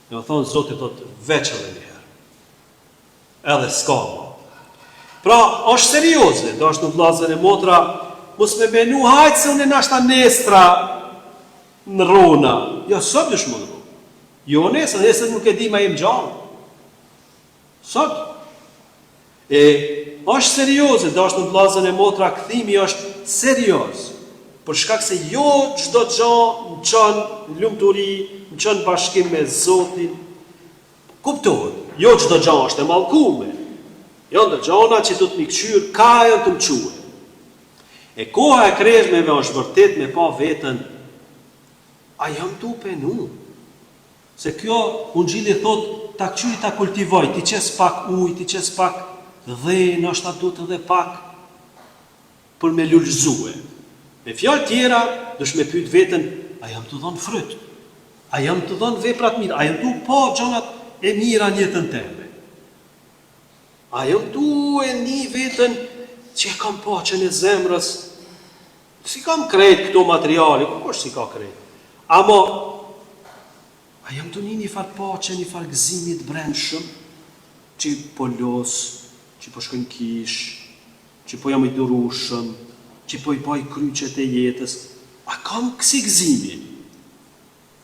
Do thonë Zoti thot veç edhe një herë. Edhe s'ka më. Pra, është serioze, do është në vllazën e motra, mos me menu hajtë se unë nashta nestra në rona. Jo, sot është më në rona. Jo, nesër nuk e di ma jem gjallë. Sot. E, është serioze, do është në vllazën e motra, kthimi është serios. Për shkak se jo çdo gjë në çon lumturi, në çon bashkim me Zotin. Kuptohet, jo çdo gjë është e mallkuar. Jo ndër gjona që du të mi këqyrë, ka jo të më quë. E koha e kreshmeve është vërtet me pa vetën, a jam të penu. Se kjo, ungjilli thot, ta këqyri ta kultivoj, ti qes pak uj, ti qes pak dhe, nështë ta du të dhe pak, për me lullëzue. Me fjallë tjera, dësh me pyet vetën, a jam të dhonë fryt? A jam të dhonë veprat mirë? A jam të po gjonat e mira njëtën teme? A jam tu e një vetën që e kam paqen e zemrës, si kam krejt këto materiali, ku është si ka krejt? Amo, a jam tu një farë paqen, një farë gëzimit brendshëm, që po los, që po shkën kish, që po jam i durushëm, që po i baj kryqet e jetës, a kam kësi gëzimi?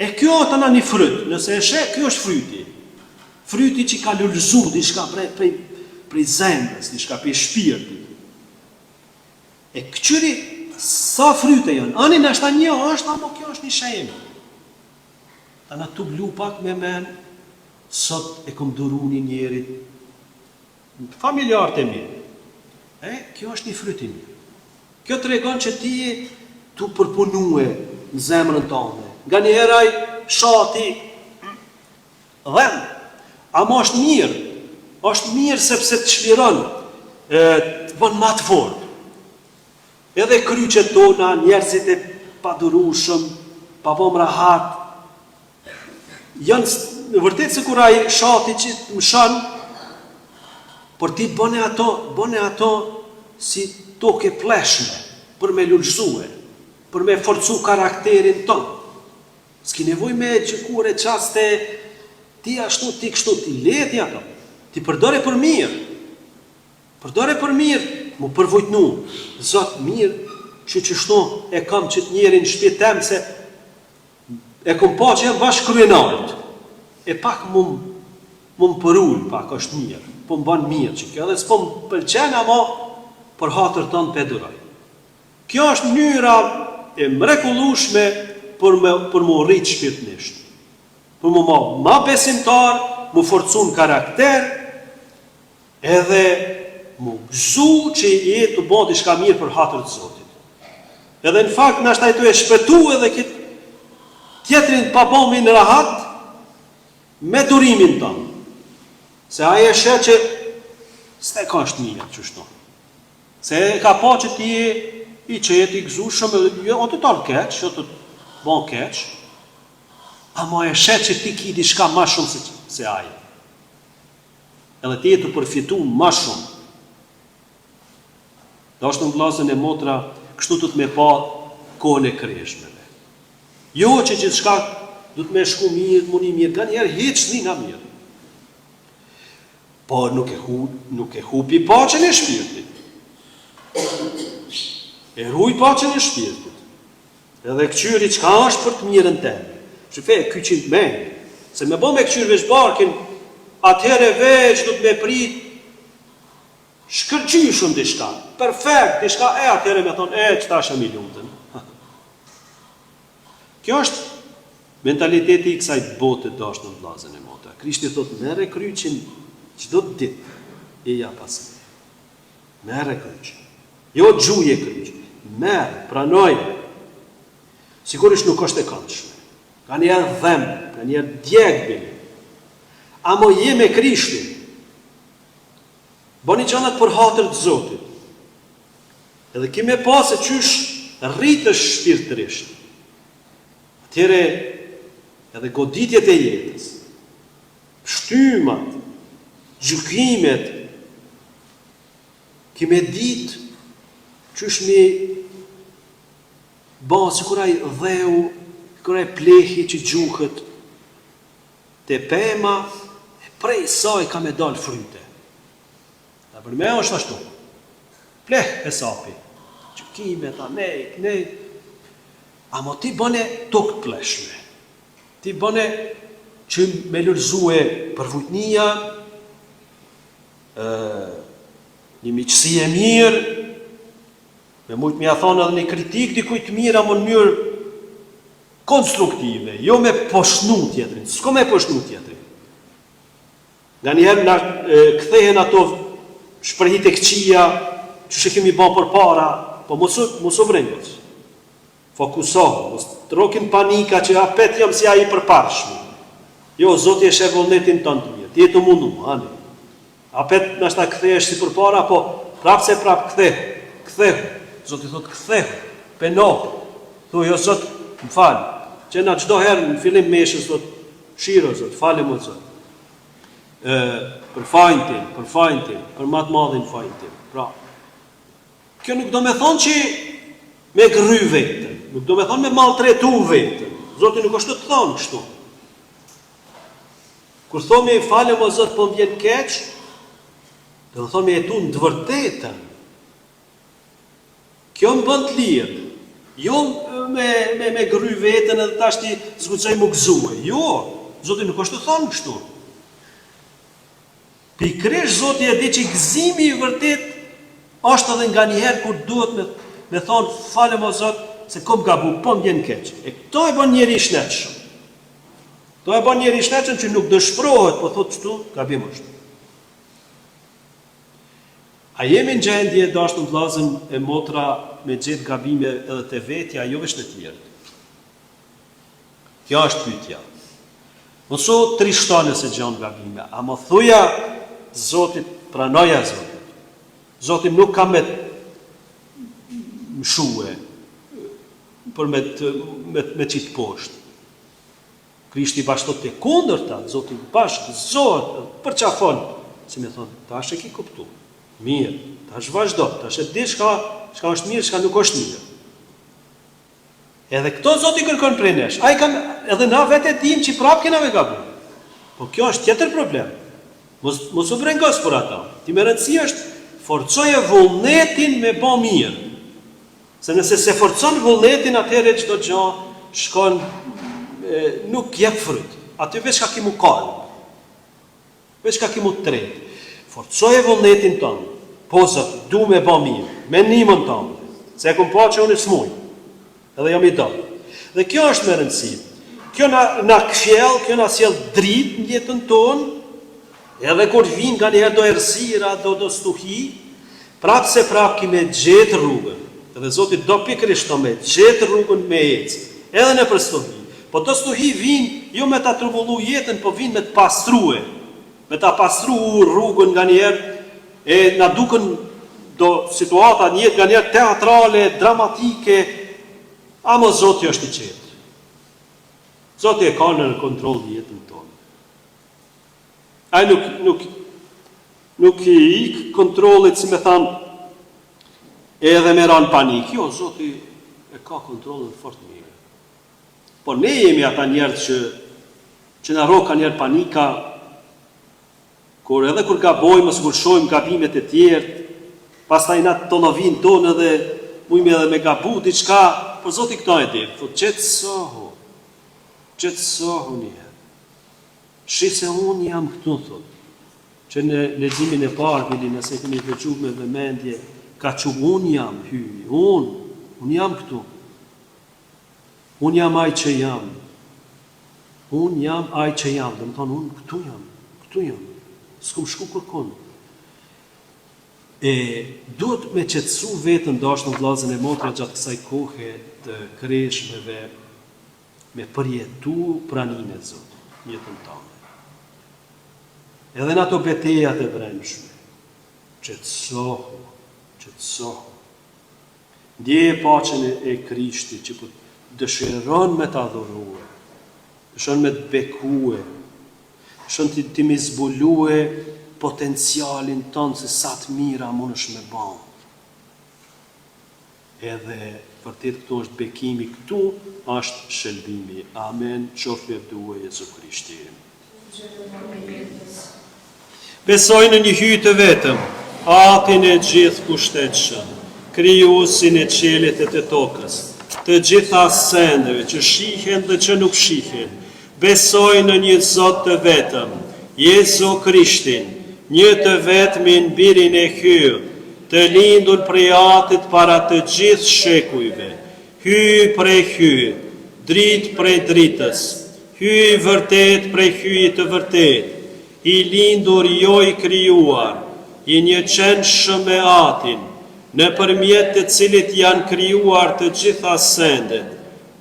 E kjo të na një fryt, nëse e she, kjo është fryti. Fryti që ka lullëzu, diçka prej zemrës, diçka prej shpirtit. E këqyri, sa fryte janë, anin është a një është, amo kjo është një shemë. Ta na të blu pak me men, sot e kom duru një njerit, familjarët e mirë. Kjo është një fryti mirë. Kjo të regon që ti të përpunue në zemrën tonë. Nga një heraj shati dhem, amo është mirë. është mirë sepse të çliron, të bën më të fortë. Edhe kryqet tona, njerëzit e padurueshëm, pa vëmë rahat, janë në vërtetë se kur ai shati që të mshan, por ti bëne ato si tokë pleshme, për me lullëzue, për me forcu karakterin tonë. S'ki nevoj me gjykure qaste, ti ashtu, ti kështu, ti leti ato. Ti përdore për mirë, mu përvojtnu, Zot mirë, që shto e kam që të njerin shpjet tem, se e kom pa që jam bashkë kryenarit, e pak mu më përull, pak është mirë, po më banë mirë që kjo, dhe s'po më pëlqen, ama për hatër tonë peduraj. Kjo është mënyra e mrekullueshme për më rritë shpirtnisht, për më ma besimtar, më forcun karakter, edhe më gëzu që jetë të bëndi shka mirë për hatër të Zotit. Edhe në fakt, nështë ajtu e shpetu edhe këtë tjetërin pa bëmi në rahat me durimin tonë. Se aje e shet që s'te ka është mirë që shto. Se ka pa që ti i qeti, i gëzushëm, jo të talë keq, jo të bon keq, ama e shet që ti ki diçka ma shumë se aje. Edhe ti e të përfitu ma shumë. Do është në vllazën e motra, kështu të me pa kohën e kreshmeve. Jo që gjithçka du të me shku mirë, muni mirë, nga njerë heq s'ni nga mirë. Po nuk e hupi paqen e shpirtit. E ruj paqen e shpirtit. Edhe këqyri qka është për të mirën teme. Shëfe, kyqin të me. Se me bo me këqyri veç barkin, atëhere veç du të me prit shkërgjyshun dishka. Perfekt, dishka atëhere me thonë, qëta shë milionëtën. Kjo është mentaliteti i kësaj bote dashnë në vllazën e motra. Krishti thotë, merre kryqin çdo ditë e ja pasën. Merre kryqin. Jo gjuje kryqin. Merre, pranoje. Sigurisht nuk është e këndshme. Ka njerë dhem, ka njerë djegbili. Amo je me Krishtin. Boni gjanat për hatër të Zotit. Edhe kime pa se qysh rritësh shpirtërisht. Atjere edhe goditjet e jetës, shtymat, gjykimet, kime dit qysh mi ba si kuraj dheu, kuraj plehi që gjuhët, te pema, prej saj ka me dalë fryte. Dhe për me është ashtu. Pleh e sapi. Gjykimet, nejt. Amo ti bëne tokë pleshme. Ti bëne që me lërzue për vujtnia, një miqësi e mirë, me mujtë mi a thonë edhe një kritik dikuj të mirë, amo në njërë konstruktive, jo me poshnu tjetrin, s'ko me poshnu tjetrin. Nga njerë nga kthehen ato shpërhit e këqia, që që kemi ba për para, po mosu vrengës. Fokusohë, mos të rokin panika që apet jam si a i përparshmi. Jo, Zoti e shë vullnetin tënë të mirë, ti e të mundu, ani. Apet nështë ta kthehesh si përpara, po prap se prap kthehu. Zoti thot kthehu, penohu. Thu, jo Zot, më falë. Që na çdo herë në fillim meshës, Zot, shiro, Zot, falem o Zot. Për fajnë tim, për matë madhin fajnë tim. Pra, kjo nuk do me thonë që me gry vetën, nuk do me thonë me maltretu vetën. Zoti nuk është të thonë kështu. Kur thomi falem o Zot, po më vjen keq, do thonë me jetu në të vërtetën. Kjo më bënd të lirë. Jo me gry vetën edhe tash ti zgucoj më gëzue. Jo, Zoti nuk është të thonë kështu. Pikrish Zoti e di që gëzimi i vërtet është edhe nga njëherë kur duhet me thonë falem o Zot se kom gabu, po më vjen keq. E këto e bën njeri i shnetshëm. To e bën njeri i shnetshëm që nuk dëshpërohet, po thotë çtu, gabim është. A jemi në gjendje dashur të vllazën e motra me gjetë gabime edhe te vetja, jo vetëm të tjerët. Kjo është pyetja. Mosu trishtone se gjon gabime, ama thuja Zotit, pranoja Zotit. Zoti nuk ka me mshue për me qitë poshtë. Krishti bashkëtot të kundërta, Zoti bashkëzohet, për qafon, si me thonë, ta është e ki kuptu. Mirë, ta është vazhdo, ta është e di shka është mirë, shka nuk është mirë. Edhe këto Zoti kërkon prej nesh. Edhe na vetë e dim që prapë kena me gabu. Po kjo është tjetër problem. Mos u brengos për ata. Ti me rëndësi është forcoje vullnetin me bo mirë. Se nëse se forcon vullnetin, atëherë çdo gjë shkon nuk jep fryt. Aty veç ka kimu kalm. Veç ka kimu tret. Forcoje vullnetin tonë. Po Zot, du me bo mirë, me nimën tonë. Se e kum pa që unë smuj. Edhe jam i do. Dhe kjo është me rëndësi. Kjo na kfjell, kjo na sjell dritë në jetën tonë. Edhe kur vinë nga njëherë do errësira, do stuhi, prapë se prapë kime gjetë rrugën. Edhe Zoti do pikërisht me gjetë rrugën me ecë. Edhe në për stuhi. Po të stuhi vinë, jo me ta trubullu jetën, po vinë me të pastrue. me ta pastru rrugën nga njerë, e na duken do situata njët nga njerë teatrale, dramatike, ama Zoti është i qetë. Zoti e ka në kontroll jetën tonë. Ai nuk i ik kontrollit, si me thanë, edhe me ranë panik. Jo, Zoti e ka kontrollin fort mirë. Por ne jemi ata njerëz që na roka njerë panika, kur gabojmë, kur shohim gabimet e tjerë, pastaj na të lovin tonë edhe mujmë edhe me gabu diçka, por Zoti këto e di. Thot qetësohu një. Shi se unë jam këtu, thot. Që në leximin e parë, bili, nëse kemi dëgjuar me vëmendje, ka që unë jam hyj, unë jam këtu. Unë jam ai që jam. Unë jam ai që jam, dhe më thonë, unë këtu jam. S'kum shku kërkon. E duhet me qetësu vetën dashur në vllazën e motra gjatë kësaj kohe të kreshmeve, me përjetu praninë e Zotit, jetën tonë. Edhe në ato betejat e brendshme, qetësohu. Ndjeje paqen e Krishtit që dëshiron me të adhurue, dëshiron me të bekue, dëshiron të mi zbulue potencialin tonë se sa të mira mund është me ba. Edhe vërtet këtu është bekimi, këtu është shëlbimi. Amen, qoftë lavdue Jezu Krishti. Besoj në një hyj të vetëm, Atin e gjithë kushtetshëm, krijuesin e qiellit e të tokës, të gjitha sendeve që shihen dhe që nuk shihen. Besoj në një Zot të vetëm, Jezu Krishtin, një të vetmin birin e hyj, të lindur prej Atit para të gjithë shekujve, hyj prej hyj, dritë prej dritës, hyj vërtet prej hyjit të vërtet, i lindur jo i krijuar, i një qenshëm me Atin, në përmjet të cilit janë krijuar të gjitha sendet.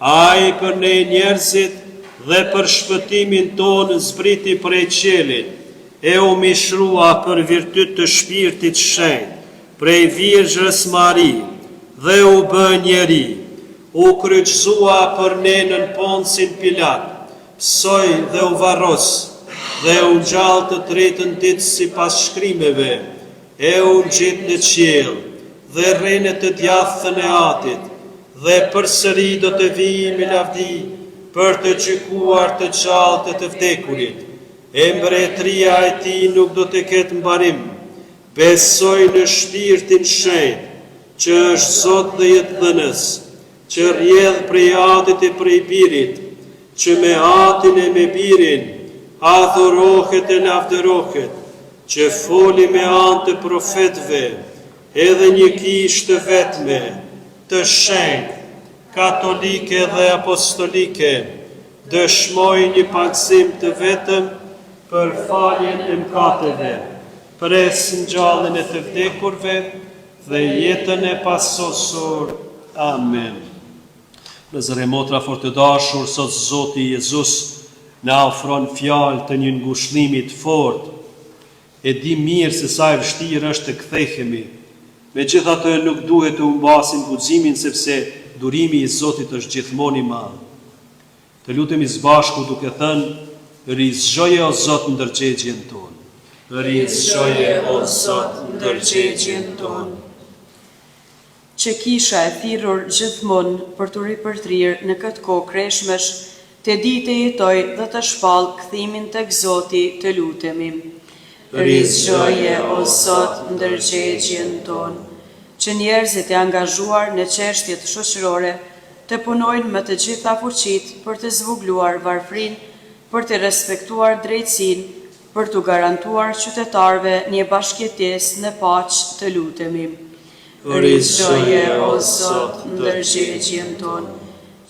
Ai për ne njerëzit dhe për shpëtimin tonë zbriti prej qelit, e u mishrua për virtyt të shpirtit shenjtë, prej Virgjës Mari, dhe u bë njeri, u kryqëzua për ne nën Ponsin Pilat, psoj dhe u varros, dhe u ngjall të tretën ditë sipas shkrimeve, e u ngjit në qiell, dhe rrene të djathën e Atit, dhe përsëri do të vijë me lavdi për të gjykuar të gjallët e të vdekurit. E mbretëria e tij nuk do të ketë mbarim. Besoj në shpirtin shenjtë, që është Zot dhe jetëdhënës, që rrjedh prej Atit e prej Birit, që me Atin e me Birin adhurohet e lavdërohet, që foli me anë të profetëve, edhe një kishë të vetme, të shenjtë, katolike dhe apostolike, dëshmoj një pagëzim të vetëm për faljen e mëkateve, pres ngjalljen e të vdekurve dhe jetën e pasosur. Amen. Vëllezër e motra fort të dashur, sot Zoti Jezus na ofron fjalë të një ngushëllimi të fortë. E di mirë se sa e vështirë është të kthehemi. Megjithatë nuk duhet të humbasim guximin, sepse durimi i Zotit është gjithmonë i madh. Të lutemi së bashku duke thënë: Rizgjoje o Zot ndërgjegjen tonë. Rizgjoje o Zot ndërgjegjen tonë. Që kisha e thirrur gjithmonë për të ripërtrirë në këtë kohë kreshmesh, të ditë të jetoj dhe të shpall kthimin tek Zoti, të lutemi. Rizgjoje o Zot ndërgjegjen tonë. Që njerëzit e angazhuar në çështjet shoqërore të punojnë me të gjitha fuqitë për të zvogëluar varfrinë, për të respektuar drejtësinë, për të garantuar qytetarëve një bashkëjetesë në paqë, të lutemi. Rizgjoje o Zot ndërgjegjen tonë.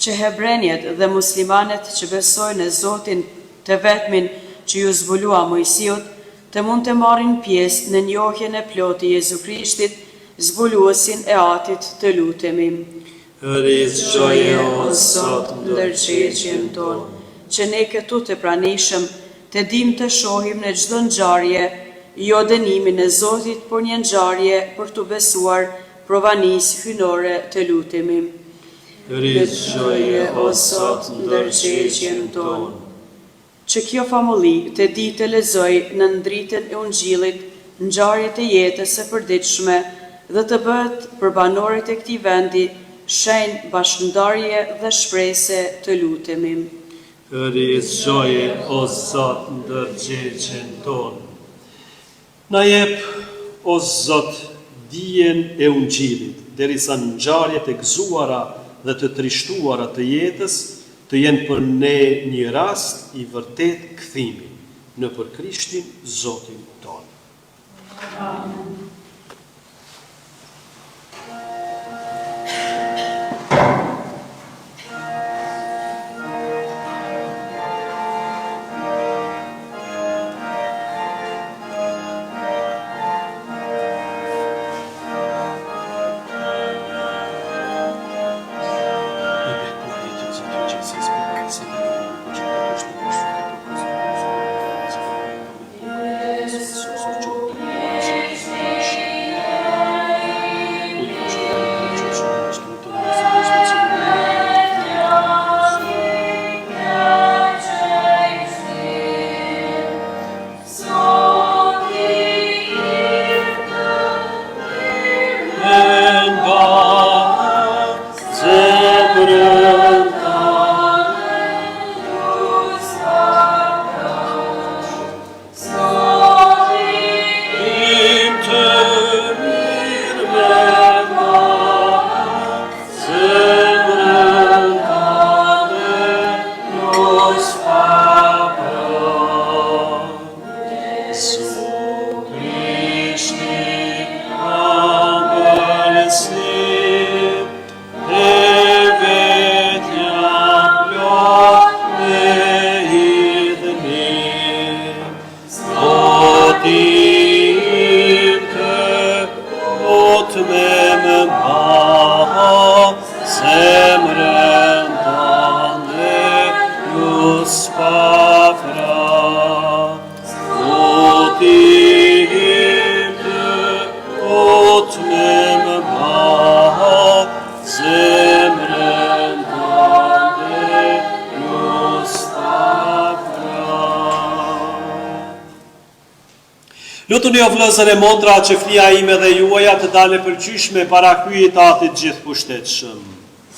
Që hebrenjet dhe muslimanet që besojnë në Zotin të vetmin që ju zbulua Mojsiut, të mund të marrin pjesë në njohjen e plotë të Jezu Krishtit, zbuluesin e Atit, të lutemi. Rizgjoje o Zot ndërgjegjen tonë. Që ne këtu të pranishëm të dim të shohim në çdo ngjarje, jo dënimin e Zotit, por një ngjarje për të besuar provanisë hynore, të lutemi. Rritëgjoje o Zot ndërgjegjen tonë. Që kjo famulli të di të lexoj në ndritën e Ungjillit ngjarjet e jetës së përditshme dhe të bëhet për banorët e këtij vendi shenjë bashkëndarje dhe shpresë, të lutemi. Rritëgjoje o Zot ndërgjegjen tonë. Na jep o Zot dijen e Ungjillit, derisa ngjarjet e gëzuara dhe të trishtuara të jetës të jenë për ne një rast i vërtet kthimi në për Krishtin Zotin tonë. Amen. Lutuni o vëllezër e motra që flia ime dhe juaja të dalë përqyshme para kryet Atit gjithë pushtetshëm.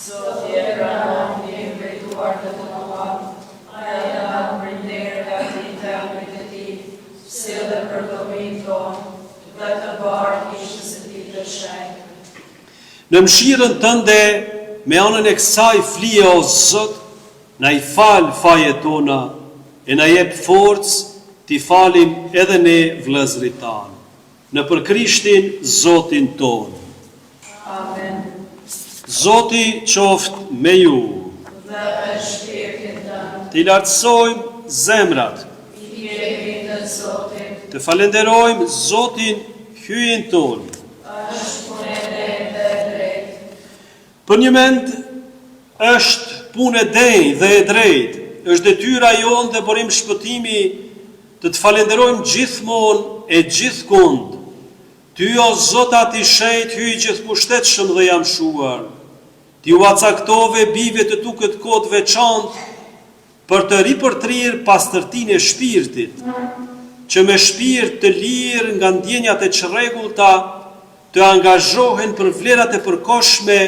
Zoti e pranon një mbrituar dhe të mëllam, aja janë prinderë dhe ati të amrit e ti, si dhe për domin tonë, dhe të barë ishës e ti të shenjë. Në mshirën tënde, me anën e kësaj flije o Zot, na i falë fajet tona, e na jep forcë t'i falim edhe ne vëllezërit tanë, në për Krishtin Zotin tonë. Amen. Zoti qoftë me ju. Dhe me shpirtin tënd. T'i lartësojmë zemrat. I jemi të Zotit. Të falenderojmë Zotin hyjin tonë. Është punë e drejtë dhe e drejtë. Për një mend është punë e denjë dhe e drejtë, është detyra jonë dhe burim shpëtimi të të falenderojmë gjithmonë e gjithkund. Ty o Zot ati shenjt hyj gjithë pushtetshëm dhe jam shuar. Ti u acaktove bive të tu këtë kod veçantë për të ripërtrirë pastërtinë e shpirtit, që me shpirt të lirë nga ndjenjat e çrregullta të angazhohen për vlerat e përkohshme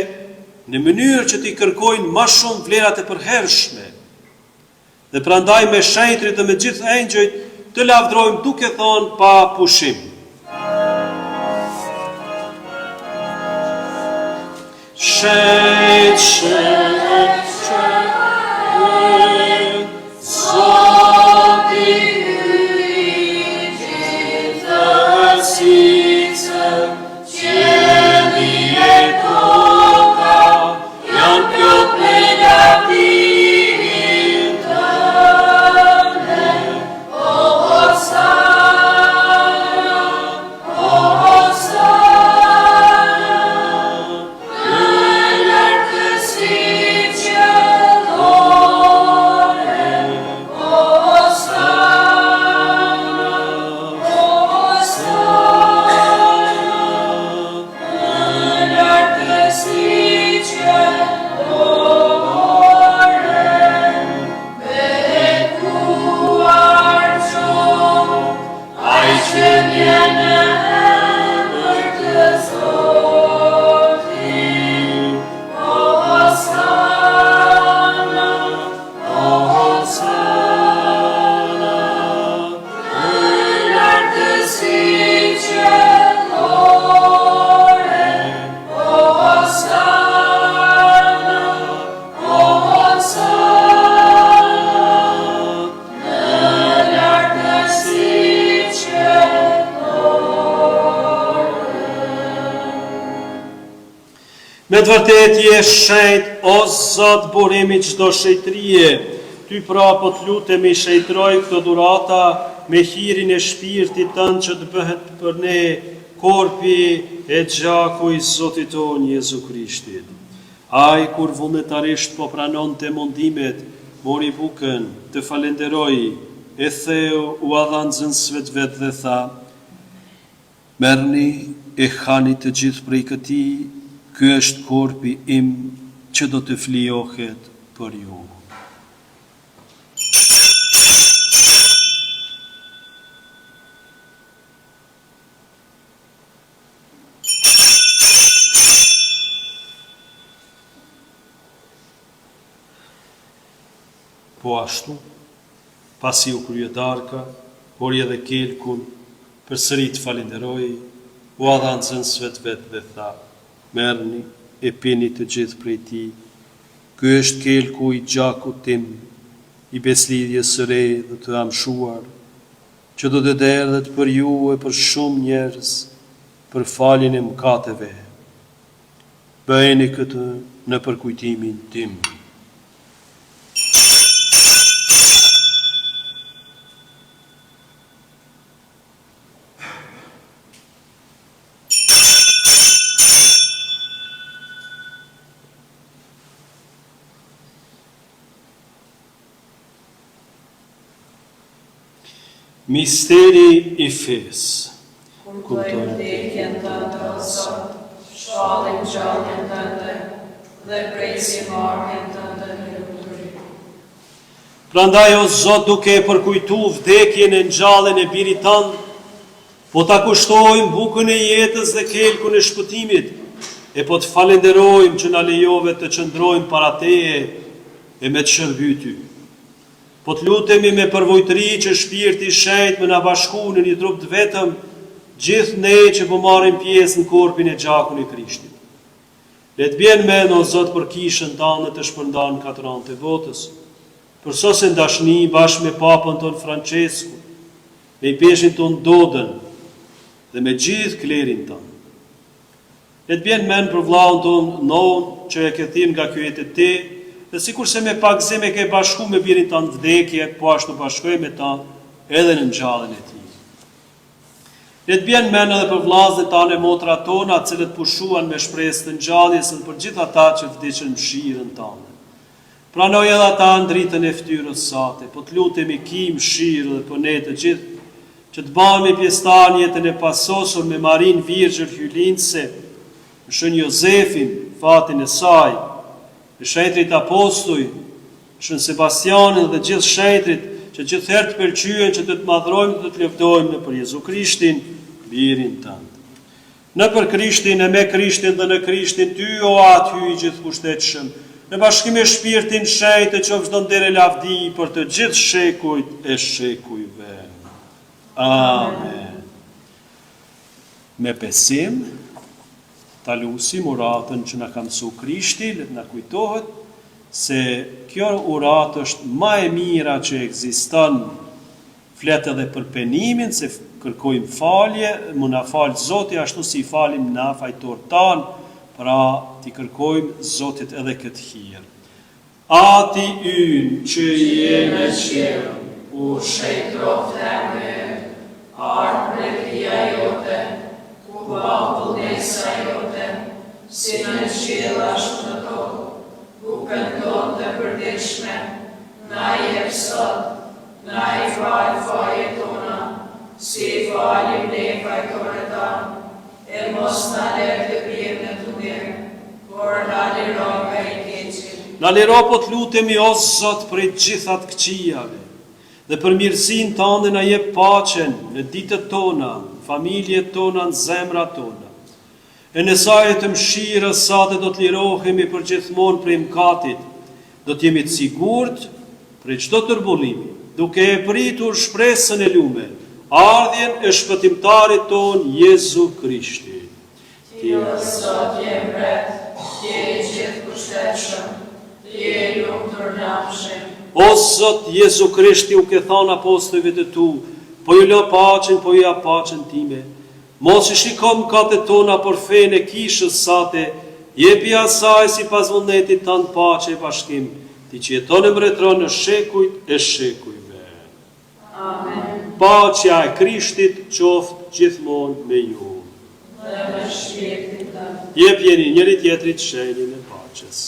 në mënyrë që t'i kërkojnë më shumë vlerat e përhershme. Dhe prandaj me shenjtrit dhe me gjithë engjëjt të lavdrojmë duke thonë pa pushim. Shenjt, shenjt, shenjt, Zoti hyj gjithë sicën, qielli e toka janë plot me lavdimin tënde. Oh, Me të vërtet je shenjt, o Zot, burimi çdo shejtërie. Ty pra po të lutemi shejtroj këto dhurata me hirin e shpirtit tënd që të bëhet për ne korpi e gjaku i Zotit ton Jezu Krishtit. Ai kur vullnetarisht po pranonte mundimet, mori bukën, të falenderoi, e theu u adha nxënësve të vet dhe tha: Merrni e hani të gjithë prej këtij, ky është korpi im që do të flijohet për ju. Po ashtu, pasi u krye darka, por edhe kelkun, përsëri të falenderoi, u adha nxënësve të vet dhe tha: Merrni e pini të gjithë prej tij. Ky është kelku i gjakut tim, i beslidhjes së re dhe të amshuar, që do të derdhet për ju e për shumë njerëz për faljen e mëkateve. Bëjeni këtë në përkujtimin tim. Misteri i fesë. Kuptojmë vdekjen tënde, o Zot, shpallim gjalljen tënde dhe presim ardhjen tënde në lumturi. Prandaj, o Zot, duke e përkujtuar vdekjen e ngjalljen e birit tënd, po ta kushtojmë bukën e jetës dhe kelkun e shpëtimit, e po të falenderojmë që na lejove të qëndrojmë para Teje e me të shërby Ty. Po të lutemi me përvojtëri që shpirti i shenjtë më na bashku në një trup të vetëm, gjithë ne që po marrim pjesë në korpin e gjakun e Krishtit. Le të bjen mend, o Zot, për kishën tënde të shpërndan katërantë e botës, për sosën dashni bashkë me papën ton Francesku, me i peshin ton Dodën dhe me gjithë klerin tonë. Le të bjen mend për vllahun ton Non, që e ke thirrë nga ky jetë te, dhe sikur se me pak zeme ke bashku me birin tanë vdekje, po ashtu bashkoj me ta edhe në ngjalljen e tij. Le të bjen mend edhe për vllazët tanë e motrat tona, të cilët pushuan me shpresë të ngjalljes dhe për gjithë ata që vdiqën në mëshirën tënde. Pranoj edhe ata në dritën e fytyrës sate, po të lutemi ki mëshirë dhe për ne të gjithë, që të bëhemi pjesëtar në jetën e pasosur me Marin Virgjër Hylinse, në Shën Jozefin, fatin e saj, në shenjtrit apostoj, Shën Sebastianin dhe gjithë shenjtrit që gjithherë të pëlqyen që të madhrojmë dhe të lëvdojmë në për Jezu Krishtin, birin tënd. Në për Krishtin e me Krishtin dhe në Krishtin Ty, o atë hy i gjithë pushtetshëm, në bashkim me shpirtin shenjtë që çdo nder e lavdi për të gjithë shekujt e shekujve. Amen. Me besim, ta lusim uratën që na ka mësuar Krishti, le të na kujtohet se kjo uratë është më e mira që ekziston. Flet edhe për penimin, se kërkojmë falje, më na fal Zoti ashtu si i falim na fajtor tan, pra ti kërkojmë Zotit edhe këtë hir. Ati ynë që je në qiell, u shejtroft me, ardh preklia jote, ku vullnesa jote, si në qiell ashtu në tokë, bukën tonë të përditshme, na jep sot, na i fal fajet tona, si i falim ne fajtorët tanë, e mos na lër të pirë në tundir, por na liro nga i keqit. Na liro po të lutemi o Zot për gjithat këqijave, dhe për mirësinë tënde na jep paqen në ditët tona, familjet tona, në zemrat tona. E në sajë të mëshirës sate do të lirohemi për gjithmonë prej mëkatit, do të jemi të sigurt prej çdo tërbullimi, duke e pritur shpresën e lume, ardhjen e shpëtimtarit ton Jezu Krishti. Ti o Zot je mbret, ti je gjithë pushtetshëm, ti je lumtur namshëm. O Zot Jezu Krishti, u ke thënë apostujve të tu, po ju lë paqen, po ju jap paqen time. Mos i shiko mëkatet tona, por fenë e kishës sate, Jepi asaj si pas vullnetit tanë paqe e bashkim, ti që jeton e mbretëron në shekujt e shekujve. Amen. Paqja e Krishtit qoftë gjithmonë me ju. Dhe me shpirtin tënd. Jepjeni njëri tjetrit shenjën e paqes.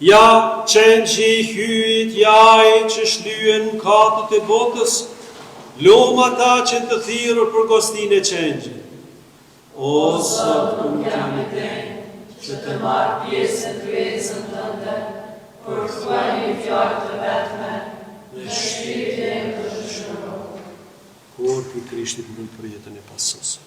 Ja, qenqi hyjt jaj që shlyen katët e botës, lom ata që të thirur për gostin e qenqit. O, sot nuk jam i denjë që të marrë pjesë në kryesën tënde, për thua një fjallë të vetme, dhe shpirtin të shëshëro. Korpi i Krishtit mund për jetën e pasosë.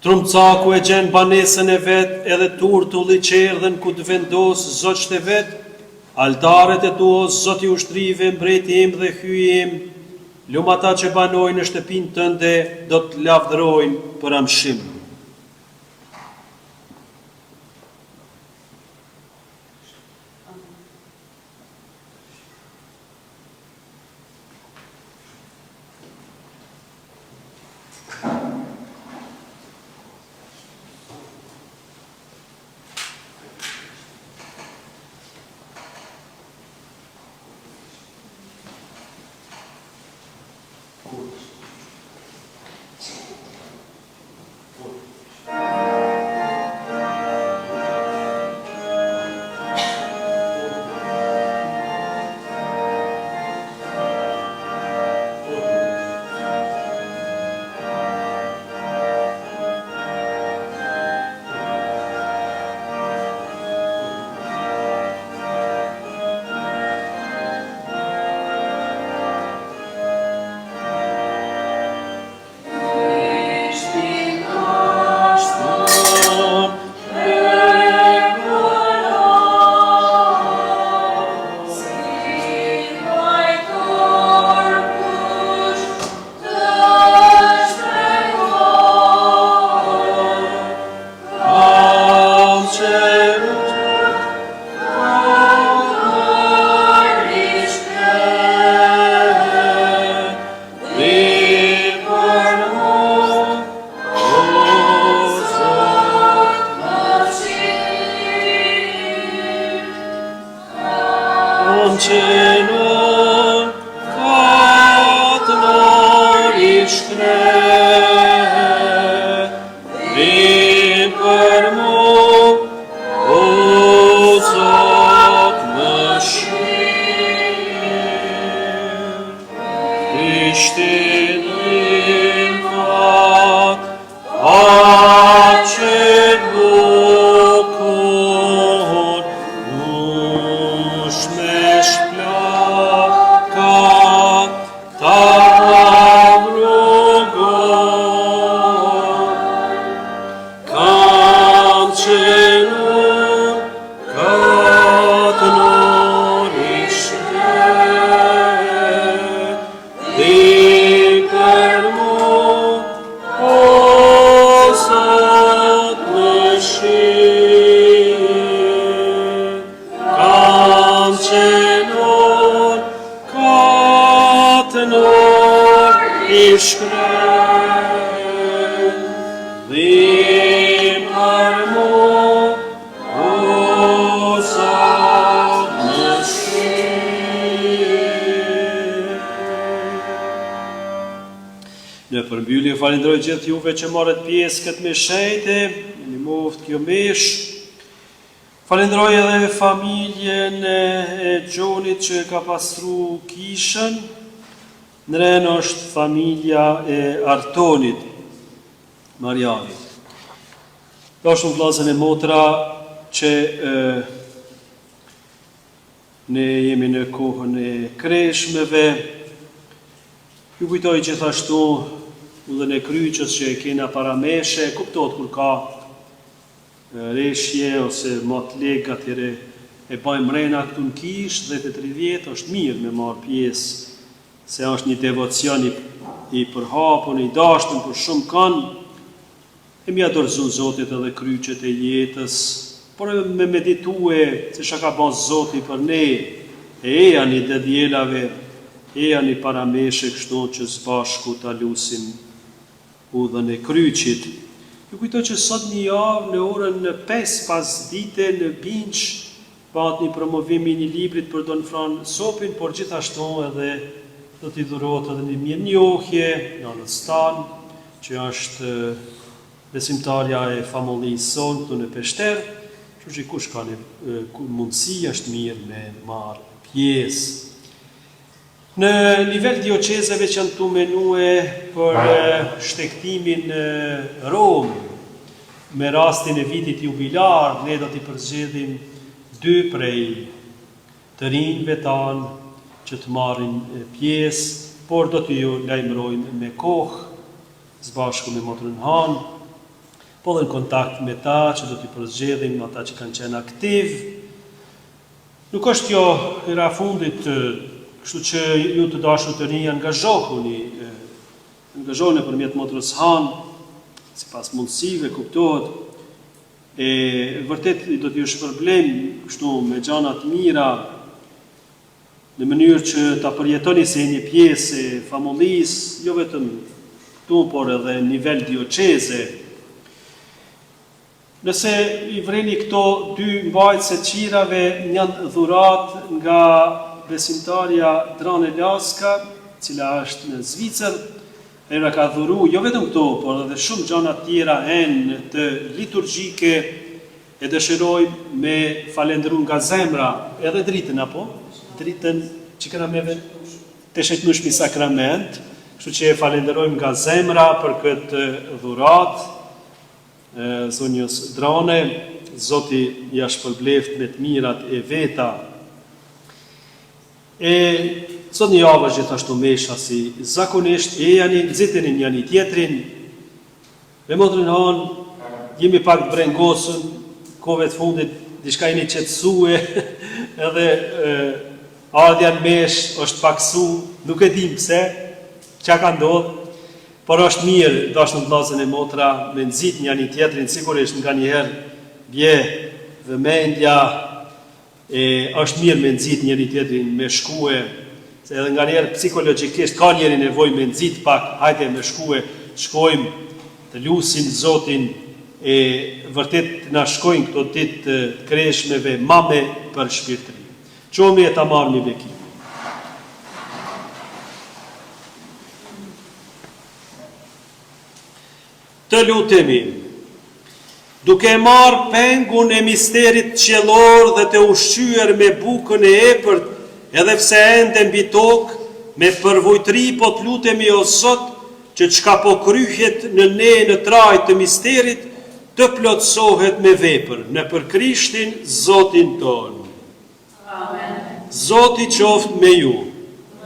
Trumcaku e gjen banesën e vet, edhe turtulli që erdhen ku të vendos zogjt e vet, altaret e tua Zoti i ushtrive, mbreti im dhe hyji im, lum ata që banojnë në shtëpinë tënde, do të lavdërojnë për amshim. Shmesh pla shkret, dhim armo, o Zot në shpirë. Në përmbyllje falenderoj gjithë juve që marrët pjesë këtë meshejtë, një moftë kjo mesh. Falenderoj edhe familjen e Gjonit që ka pastru kishën. Në ren është familja e Artonit, Marjanit. Është në vllazën e motra që ne jemi në kohën e kreshmeve. Ju kujtoj gjithashtu udhën e kryqës që e kena parameshe, kuptohet kur ka reshje ose mot leg atyre e bajmë rena këtu në kish, 10-30, është mirë me marë pjesë, se është një devocion i përhapun, i dashtën për shumë kanë, e mi adorëzu Zotit edhe kryqet e jetës, por me meditue se shka ka ban Zotit për ne, e janë i dedjelave, e janë i parameshe kështu që zbashku ta lusim udhën e kryqit. Ju kujtoj që sot një javë në orën 5 pas dite në Binç pat një promovimi një librit për Don Fran Sopin, por gjithashtu edhe do t'i dhurohet edhe një mirënjohje në anët stan, që është besimtarja e familjes son këtu në Peshter, kështu që kush ka një mundësi është mirë me marrë pjesë. Në nivel dioqezeve që janë të menue për shtektimin në Romë, me rastin e vitit jubilar, ne do t'i përzgjedhim 2 prej të rinjve tanë që të marrin pjesë, por do t'ju lajmërojmë me kohë, zbashku me motrën Han, po dhe në kontakt me ta që do t'i përzgjedhim ata që kanë qenë aktiv. Nuk është jo era fundit, kështu që ju të dashur të rinj angazhohuni përmjet motrës Han, sipas mundësive kuptohet, e vërtet do t'ju shpërblem kështu me gjana të mira, në mënyrë që ta përjetoni se një pjesë e familjes, jo vetëm këtu, por edhe në nivel dioqeze. Nëse i vreni këto 2 mbajtëse të qirave, janë dhurat nga besimtarja Drane Laska, cila është në Zvicër, e na ka dhuru, jo vetëm këto, por edhe shumë gjana tjera enë të liturgjike, e dëshiroj me falendëru nga zemra, edhe dritën, apo? Dritën që këna me të shetnushmi sakrament, kështu që e falenderojmë nga zemra për këtë dhurat, zonjës Drane, Zoti ja shpërbleft me të mirat e veta. E sot një javë gjithashtu mesha si zakonisht e janë nxitenin janë tjetrin. Me motrën Han jemi pak të brengosur, kove të fundit diçka jeni qetësue, edhe ardhja në mesh është paksu, nuk e dim pse, çka ka ndodhur, por është mirë, dashur vllazën e motra, me nxit njëri tjetrin, sigurisht nga njëherë bie vëmendja, është mirë me nxit njëri tjetrin, me shkue, se edhe nga njerë psikologjikisht ka njeri nevojë me nxit pak, hajde me shkue, shkojmë të lusim Zotin, e vërtet na shkojnë këto ditë të kreshmeve mame për shpirtëri. Qomi e ta marrë një bekim. Të lutemi, duke marrë pengun e misterit qiellor dhe të ushqyer me bukën e epërt, edhe pse ende mbi tokë, me përvojtëri po të lutemi o Zot, që çka po kryhet në ne në trajt të misterit, të plotësohet me vepër, në për Krishtin Zotin ton. Amen. Zoti qoftë me ju.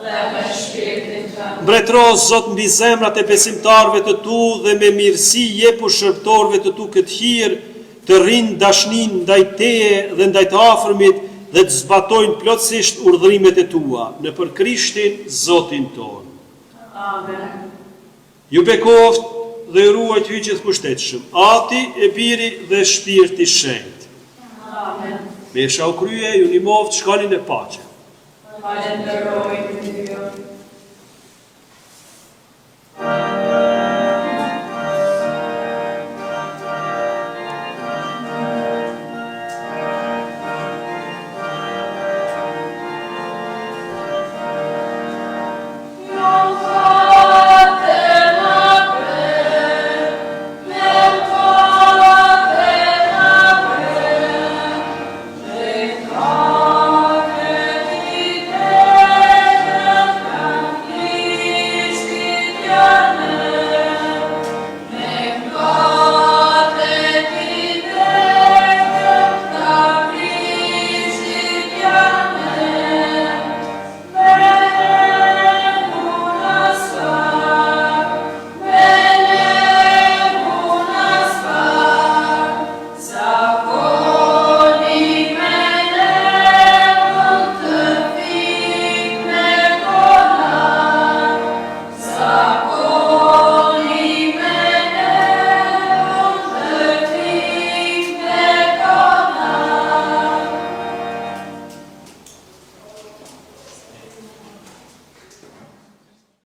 Dhe me shpirtin tënd. Mbretëro Zot mbi zemrat e besimtarëve të tu dhe me mirësi jepu shërbëtorëve të tu këtë hir, të rrinë dashnin ndaj teje dhe ndaj të afërmit dhe të zbatojnë plotësisht urdhërimet e tua, në për Krishtin Zotin ton. Amen. Ju bekoft dhe ju ruajt hyj gjithkushteshëm, Ati e Biri dhe Shpirti Shenjtë. Amen. Me shau krye, ju një moftë shkallin e pache. Falenderojmë Ty.